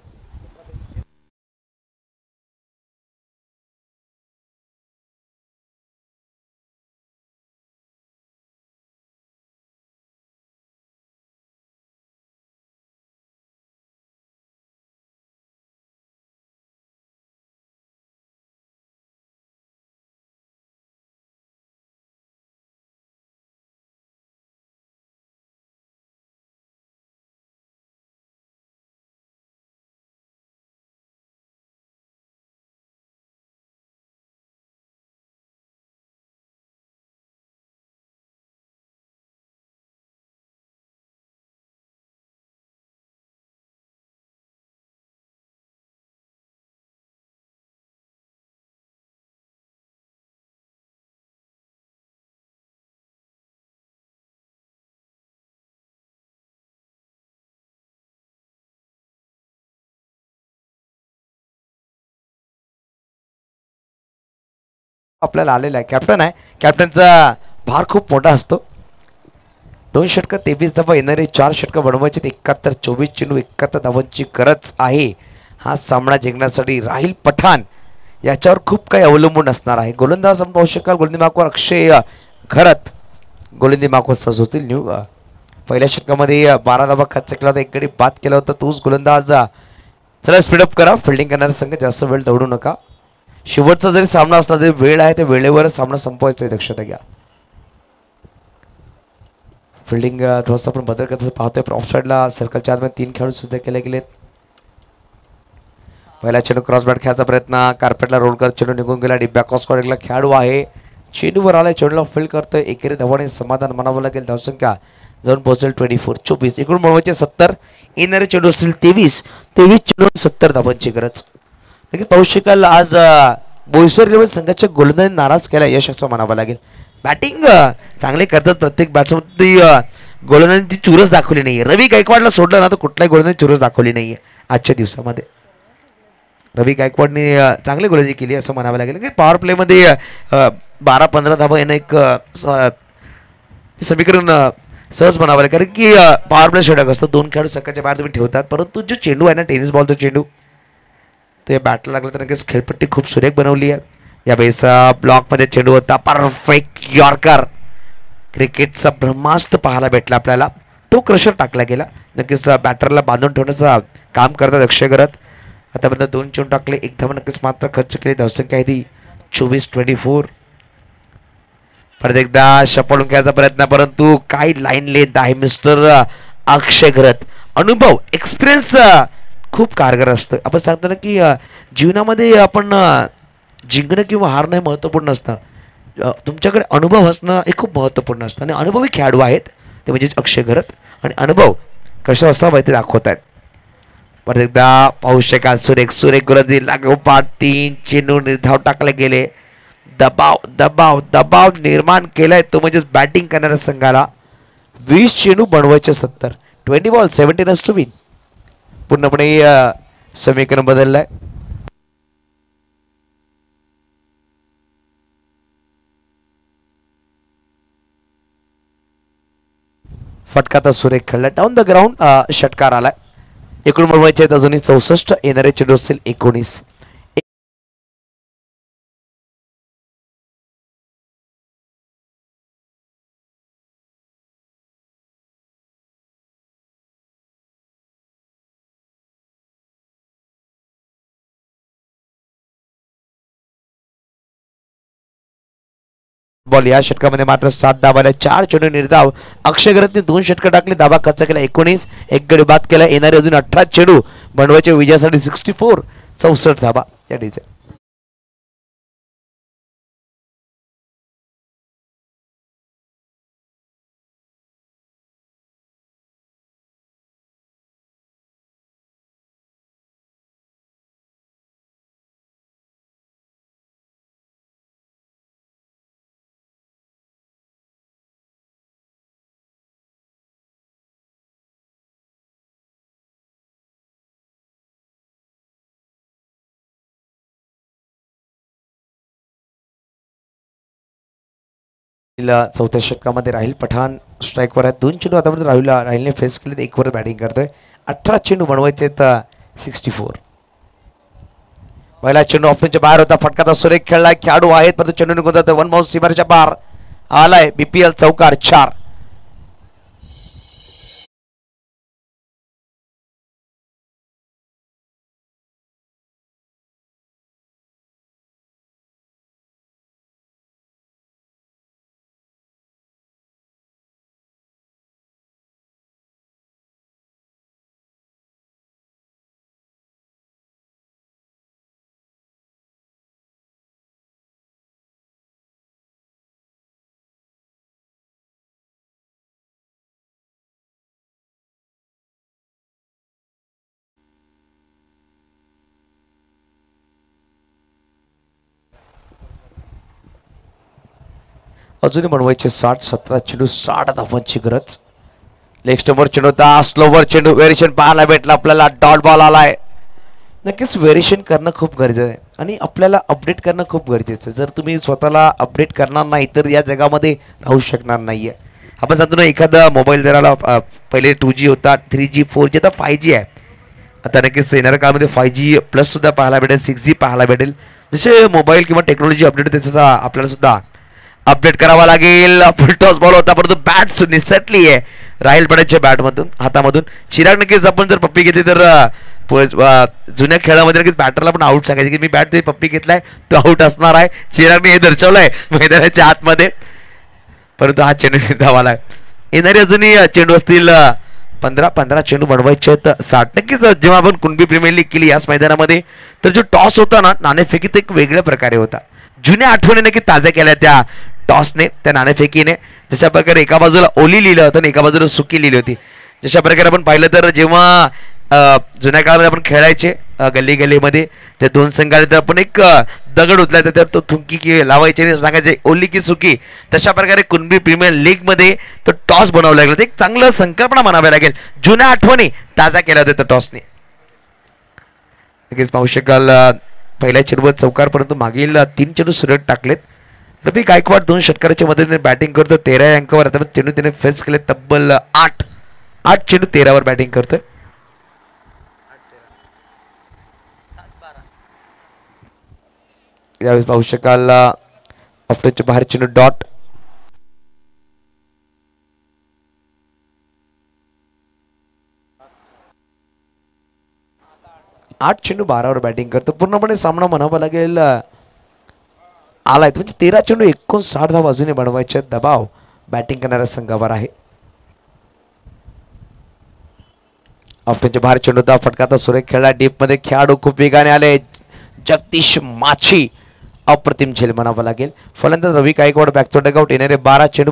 S1: आपल्याला आलेला आहे. कॅप्टन आहे, कॅप्टनचा भार खूप मोठा असतो. 2 षटकं 23 धावा, येणारे 4 षटकं बनवायचे 71 24 चेंडू 71 धावांची गरज आहे हा सामना जिंकण्यासाठी. राहील पठाण याच्यावर खूप काही अवलंबून असणार आहे. गोलंदाज आपण पाहू शकाल गोलंदाज मार्कवर अक्षय घरत गोलंदाज मार्कवर सज होतील. न्यू पहिल्या षटकामध्ये 12 धावा खर्च केला होता, 1 गडी बाद केला होता. तोच गोलंदाज चला स्पीडअप करा. फिल्डिंग करणारा संघ जास्त वेळ दौडू नका. शेवटचा जरी सामना असला तरी वेळ आहे, त्या वेळेवरच सामना संपवायचा आहे, दक्षता घ्या. फिल्डिंग थोडंसं आपण बदल करत पाहतोय. ऑफ साईडला सर्कलच्या आतमध्ये 3 खेळाडू सुद्धा केले गेलेत. पहिला चेंडू क्रॉस बॅट खेळायचा प्रयत्न, कार्पेटला रोल करत चेंडू निघून गेला. आणि बॅक ऑफ स्क्वॉडला खेळाडू आहे, चेंडूवर आलाय, चेंडूला फील्ड करतोय. एकेरी धावाने समाधान म्हणावं लागेल. धावसंख्या जाऊन पोहोचेल 24 24. इकडून बनवायचे 70, येणारे चेंडू असतील 23 चेंडू 70 धावांची गरज. नक्कीच पाहू शकाल आज बोईसर लेवल संघाच्या गोलंदाजी नाराज केला यश असं म्हणावं लागेल. बॅटिंग चांगले करतात प्रत्येक बॅट्समन, गोलंदाजी चुरस दाखवली नाहीये. रवी गायकवाडला सोडलं ना तर कुठल्याही गोलंदाजी चुरस दाखवली नाहीये आजच्या दिवसामध्ये. रवी गायकवाडने चांगली गोलंदाजी केली असं म्हणावं लागेल. की पॉवर प्लेमध्ये 12-15 धावा येणं एक समीकरण सहज म्हणावं लागेल, कारण की पॉवर प्ले षटक असतं. 2 खेळाडू सकाळच्या बाहेर तुम्ही ठेवतात, परंतु जो चेंडू आहे ना, टेनिस बॉल तो चेंडू ते बॅटला लागला तर नक्कीच खेळपट्टी खूप सुरेख बनवली आहे. या वेळेस ब्लॉकमध्ये चेंडू होता, परफेक्ट यॉर्कर क्रिकेटचा ब्रह्मास्त्र पाहायला भेटला आपल्याला. तो क्रशर टाकला गेला. नक्कीच बॅटरला बांधून ठेवण्याचं काम करतात अक्षय घरत. आतापर्यंत 2 चेंडू टाकले, 1 धाव नक्कीच मात्र खर्च केली. धावसंख्या आहे ती 24-24. परत एकदा शपळून खेळायचा प्रयत्न, परंतु काय लाईन लेंथ आहे मिस्टर अक्षय घरत. अनुभव, एक्सपिरियन्स खूप कारगर असतं. आपण सांगतो ना की जीवनामध्ये आपण जिंकणं किंवा हारणं हे महत्त्वपूर्ण नसतं. तुमच्याकडे अनुभव असणं हे खूप महत्त्वपूर्ण असतं आणि अनुभवी खेळाडू आहेत ते म्हणजेच अक्षय घरत. आणि अनुभव कसं असावं ते दाखवत आहेत. परत एकदा पाहू शकाल सुरेख सुरेख गोलंदाजी लागोपाठ 3 चेंडू निर्धाव टाकले गेले. दबाव दबाव दबाव निर्माण केलाय तो म्हणजेच बॅटिंग करणाऱ्या संघाला. 20 चेंडू बनवायचे 70. 20 बॉल 70 रन्स टू विन. पूर्णपणे समीकरण बदललंय. फटका तर सुरेख खेळला. डाऊन द ग्राउंड षटकार आलाय. एकूण बनवायचे आहेत अजूनही 64. येणारे चेंडू असतील 19. बॉल या षटकामध्ये मात्र 7 धावाला 4 चेंडू निर्धाव. अक्षय घरतने 2 षटकं टाकले. धावा खर्च केला 19. एक गडी बाद केला. येणारे अजून 18 चेंडू बनवायचे विजयासाठी 64. 64 धावा या डीचे. चौथ्या षटकामध्ये राहील पठाण स्ट्राईकवर आहे. 2 चेंडू आतापर्यंत राहीलने फेस केले. 1 वर बॅटिंग करतोय. 18 चेंडू बनवायचे तर 64. पहिला चेंडू ऑफच्या बाहेर होता. फटका सुरेख खेळलाय. खेळाडू आहेत परंतु चेंडू निघून जातो. 1 बाउन्स सीमारेच्या बाहेर आलाय. BPL चौकार 4. अजूनही बनवायचे 60. 17 चेंडू 60 धावांची गरज. लेग स्टंपवर चेंडू होता. स्लोवर चेंडू व्हेरिएशन पाहायला भेटला आपल्याला. डॉट बॉल आलाय. नक्कीच व्हेरिएशन करणं खूप गरजेचं आहे आणि आपल्याला अपडेट करणं खूप गरजेचं आहे. जर तुम्ही स्वतःला अपडेट करणार नाही तर या जगामध्ये राहू शकणार नाहीये. आपण सांगतो ना एखादा मोबाईल जराला पहिले 2G होता, 3G 4G आता 5G आहे. आता नक्कीच येणाऱ्या काळामध्ये 5G प्लस सुद्धा पाहायला भेटेल. 6G पाहायला भेटेल. जसे मोबाईल किंवा टेक्नॉलॉजी अपडेट होते तसं आपल्याला सुद्धा अपडेट करावा लागेल. फुल टॉस बॉल होता परंतु बॅट निसटली आहे राहील पडायच्या बॅटमधून हातामधून. चिराग नक्कीच आपण जर पप्पी घेतली तर जुन्या खेळामध्ये नक्कीच बॅटरला पण आऊट सांगायचे की मी बॅट ते पप्पी घेतलाय तो आऊट असणार आहे. चिरागने हे दर्शवलंय मैदानाच्या आतमध्ये. परंतु हा चेंडू धावाला येणारे अजूनही चेंडू असतील 15 चेंडू बनवायचे आहेत 60. नक्कीच जेव्हा आपण कुणबी प्रीमियर लीग केली याच मैदानामध्ये तर जो टॉस होता ना नाणेफेकीत एक वेगळ्या प्रकारे होता. जुन्या आठवणी नक्की ताज्या केल्या त्या टॉसने त्या नाणेफेकीने. जशा प्रकारे एका बाजूला ओली लिहिलं होतं आणि एका बाजूला सुकी लिहिली होती. जशा प्रकारे आपण पाहिलं तर जेव्हा जुन्या काळामध्ये आपण खेळायचे गल्ली गल्लीमध्ये त्या 2 संघाने तर आपण एक दगड उचला तर तो थुंकी की लावायचे आणि सांगायचे ओली की सुकी. तशा प्रकारे कुणबी प्रीमियर लीगमध्ये तो टॉस बनवला लागला. एक चांगलं संकल्पना म्हणावी लागेल. जुन्या आठवणी ताजा केल्या होत्या त्या टॉसने. नक्कीच पाहू शकाल पहिल्या चेंडूवर चौकार परंतु मागील 3 चेंडू सुरेख टाकलेत. रवी गायकवाड 2 षटकाराच्या मदतीने बॅटिंग करतो. 13 अंकावर आता चेंडू त्याने फेस केले तब्बल 8 चेंडू 13वर बॅटिंग करतोय. यावेळेस पाहू शकाल ऑफच्या बाहेर चेंडू डॉट. 8 चेंडू 12 बॅटिंग करतो. पूर्णपणे सामना म्हणावा लागेल आलाय, म्हणजे 13 चेंडू 59 धावा बाजूने बनवायचे दबाव बॅटिंग करणाऱ्या संघावर आहे. ऑफ्टनचे भार चेंडूचा फटका सुरेख खेळला डीप मध्ये. खेळाडू खूप वेगाने आले. जगदीश माछी अप्रतिम झेल म्हणावं लागेल. फलंदाज रवी गायकवाड बॅक टू डगआउट. येणारे 12 चेंडू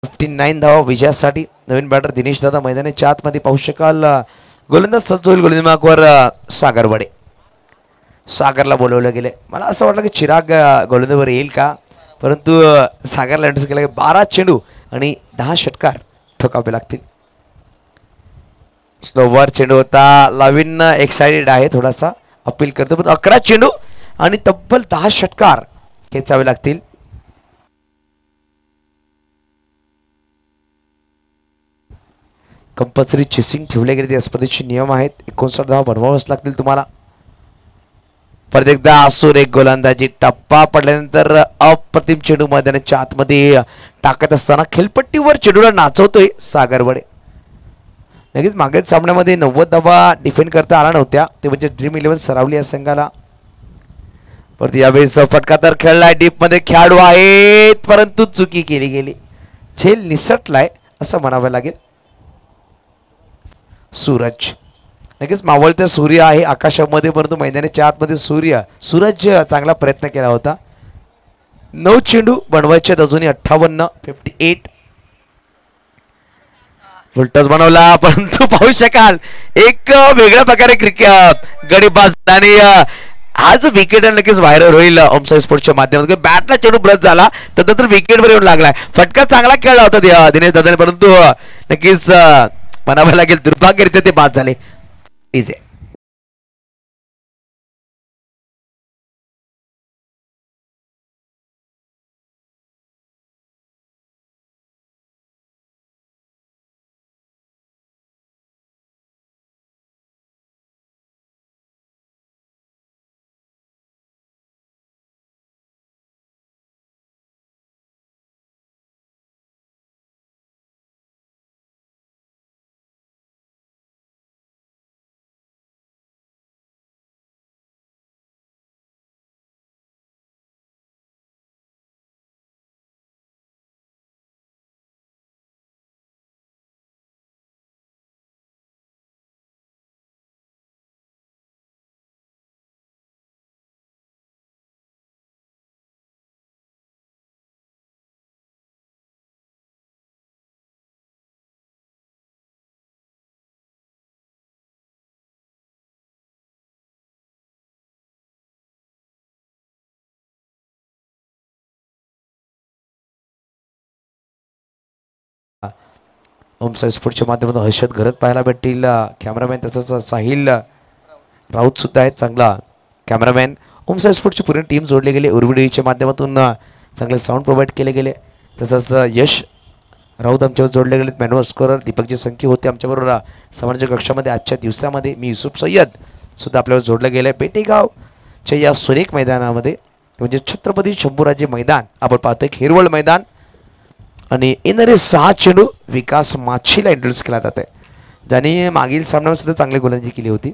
S1: 59 धावा विजयासाठी. नवीन बॅटर दिनेश दादा मैदानाच्या आतमध्ये पाहू शकाल. गोलंदाज सज्ज होईल गोलंदाजमार्कवर सागर वडे. सागरला बोलवलं गेले. मला असं वाटलं की चिराग गोलंदाजवर येईल का, परंतु सागरला इंट्रोड्यूस केलं. 12 चेंडू आणि 10 षटकार ठोकावे लागतील. स्लोवर चेंडू होता. लाविन एक्साइटेड आहे, थोडासा अपील करतो, पण 11 चेंडू आणि तब्बल 10 षटकार खेचावे लागतील. कंपल्सरी चेसिंग ठेवले गेले. या स्पर्धेचे नियम आहेत. 59 धावा बनवावंच लागतील तुम्हाला. परत एकदा असुर एक गोलंदाजी. टप्पा पडल्यानंतर अप्रतिम चेंडू मैदानाच्या आतमध्ये टाकत असताना खेळपट्टीवर चेंडूला नाचवतोय सागर वडे. नक्कीच मागील सामन्यामध्ये 90 धावा डिफेंड करता आला नव्हत्या, ते म्हणजे ड्रीम 11 सरावली या संघाला. परत यावेळेस फटका तर खेळलाय. डीप मध्ये खेळाडू आहेत, परंतु चुकी केली गेली. झेल निसटलाय असं म्हणावं लागेल. सूरज नक्कीच मावळत्या सूर्य आहे आकाशामध्ये, परंतु मैदानाच्या आतमध्ये सूरज चांगला प्रयत्न केला होता. 9 चेंडू बनवायचे अजूनही 58 उलटच बनवला, परंतु पाहू शकाल एक वेगळ्या प्रकारे क्रिकेट गडीबाज. आणि आज विकेट नक्कीच व्हायरल होईल ओमसाई स्पोर्ट्सच्या माध्यमातून. बॅटला चेंडू ब्रश झाला, तदनंतर विकेटवर येऊन लागलाय. फटका चांगला खेळला होता दिनेश दादाने, परंतु नक्कीच म्हणावं लागेल दुर्भाग्यरित्या ते बाद झाले. ओमसाई स्पोर्ट्सच्या माध्यमातून हर्षद घरत पाहायला भेटतील. कॅमेरामॅन तसंच साहिल राऊत सुद्धा आहेत चांगला कॅमेरामॅन. ओमसाई स्पोर्ट्सची पूर्ण टीम जोडले गेले. उर्विडीच्या माध्यमातून चांगले साऊंड प्रोव्हाइड केले गेले. तसंच यश राऊत आमच्यावर जोडले गेलेत. मॅन्युअल स्कोरर दीपकजी संख्या होते आमच्याबरोबर सामान्य कक्षामध्ये. आजच्या दिवसामध्ये मी युसुफ सय्यद सुद्धा आपल्यावर जोडलं गेलं आहे. पेटेगावच्या या सुरेख मैदानामध्ये, म्हणजे छत्रपती शंभूराजे मैदान आपण पाहतोय, खेरवळ मैदान. आणि येणारे 6 चेंडू विकास माछीला इंट्रोड्यूस केला जात आहे, ज्याने मागील सामन्यामध्ये सुद्धा चांगली गोलंदाजी केली होती.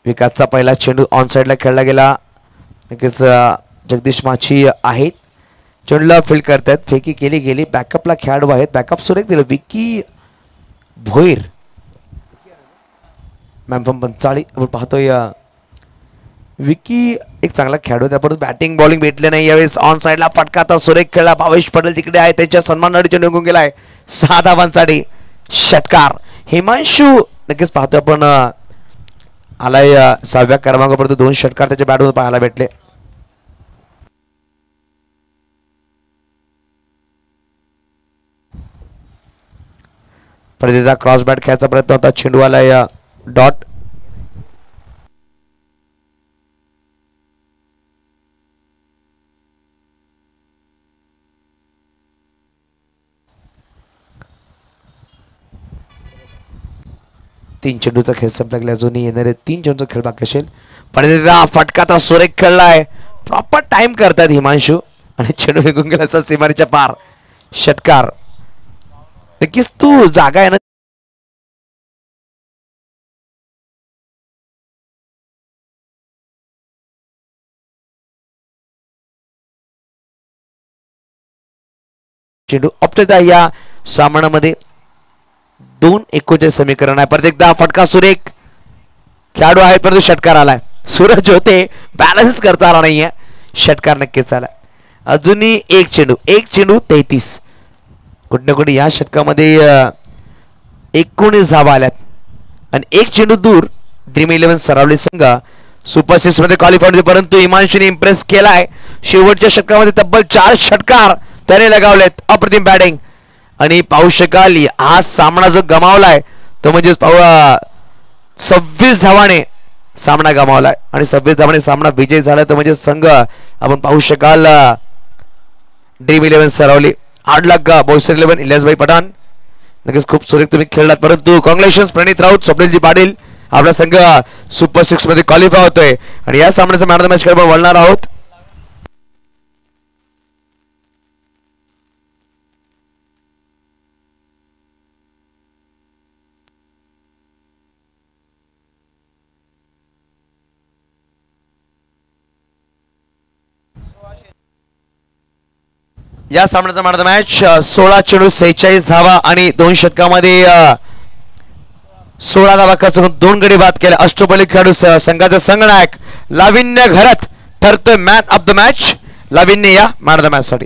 S1: विकासचा पहिला चेंडू ऑन साईडला खेळला गेला. नक्कीच जगदीश माछी आहेत, चेंडूला फील्ड करतात. फेकी केली गेली. बॅकअपला खेळाडू आहेत. बॅकअप सुरेख दिलं. विकी भोईर मॅम पंचाळी आपण पाहतोय. विकी एक चांगला खेळाडू होता, परंतु बॅटिंग बॉलिंग भेटले नाही यावेळेस. ऑन साईडला फटका तर सुरेख खेळला. भावेश पटेल तिकडे आहे, त्याच्या सन्मानासाठी निघून गेलाय. 6 धावांसाठी षटकार. हिमांशू नक्कीच पाहतोय आपण आलाय 6व्या क्रमांकापर्यंत 2 षटकार त्याच्या बॅटमधून पाहायला भेटले. परत एकदा क्रॉस बॅट खेळायचा प्रयत्न होता, चेंडू आला या डॉट. तीन चेंडूचा खेळ संपला गेला, अजूनही येणारे 3 चेंडूचा खेळ बाकी असेल. पण फटका तर सुरेख खेळलाय, प्रॉपर टाइम करतात हिमांशू आणि चेंडू निघून गेला सीमारेच्या पार. षटकार. नक्कीच तू जागा आहे ना, चेंडू ऑप्टेदा या सामन्यामध्ये 2-1 समीकरण आहे. परत एकदा फटका सुरेख खेळाडू आहे, परंतु षटकार आलाय. सूरज होते, बॅलन्स करता आला नाहीये, षटकार नक्कीच आला. अजूनही एक चेंडू 33. कुठे ना कुठे या षटकामध्ये 19 धावा आल्यात आणि एक चेंडू दूर. ड्रीम 11 सरावली संघ सुपर 6 मध्ये क्वालिफाईड, परंतु इमानशूने इम्प्रेस केलाय. शेवटच्या षटकामध्ये तब्बल 4 षटकार त्याने लगावलेत. अप्रतिम बॅटिंग. आणि पाहू शकाल हा सामना जो गमावलाय तो म्हणजे 26 धावाने सामना गमावलाय आणि 26 धावाने सामना विजय झाला. तर म्हणजे संघ आपण पाहू शकाल ड्रीम 11 सरावली, हार्ड लक बोईसर 11 इलियासभाई पठाण. नक्कीच खूप सुरेख तुम्ही खेळलात, परंतु कॉंग्रॅच्युलेशन्स प्रणित राऊत, स्वप्नीलजी पाटील. आपला संघ सुपर 6 मध्ये क्वालिफाय होतोय आणि या सामन्याचा मॅन ऑफ द मॅच कडे आपण वळणार आहोत. या सामन्याचा मॅन ऑफ द मॅच 16 चेंडू 46 धावा आणि 2 षटकामध्ये 16 धावा खर्च करून 2 गडी बाद केले. अष्टपैलू खेळाडू संघाचा संघनायक लाविन्य घरत ठरतोय man of the match. Lavinya या मॅन ऑफ द मॅच साठी.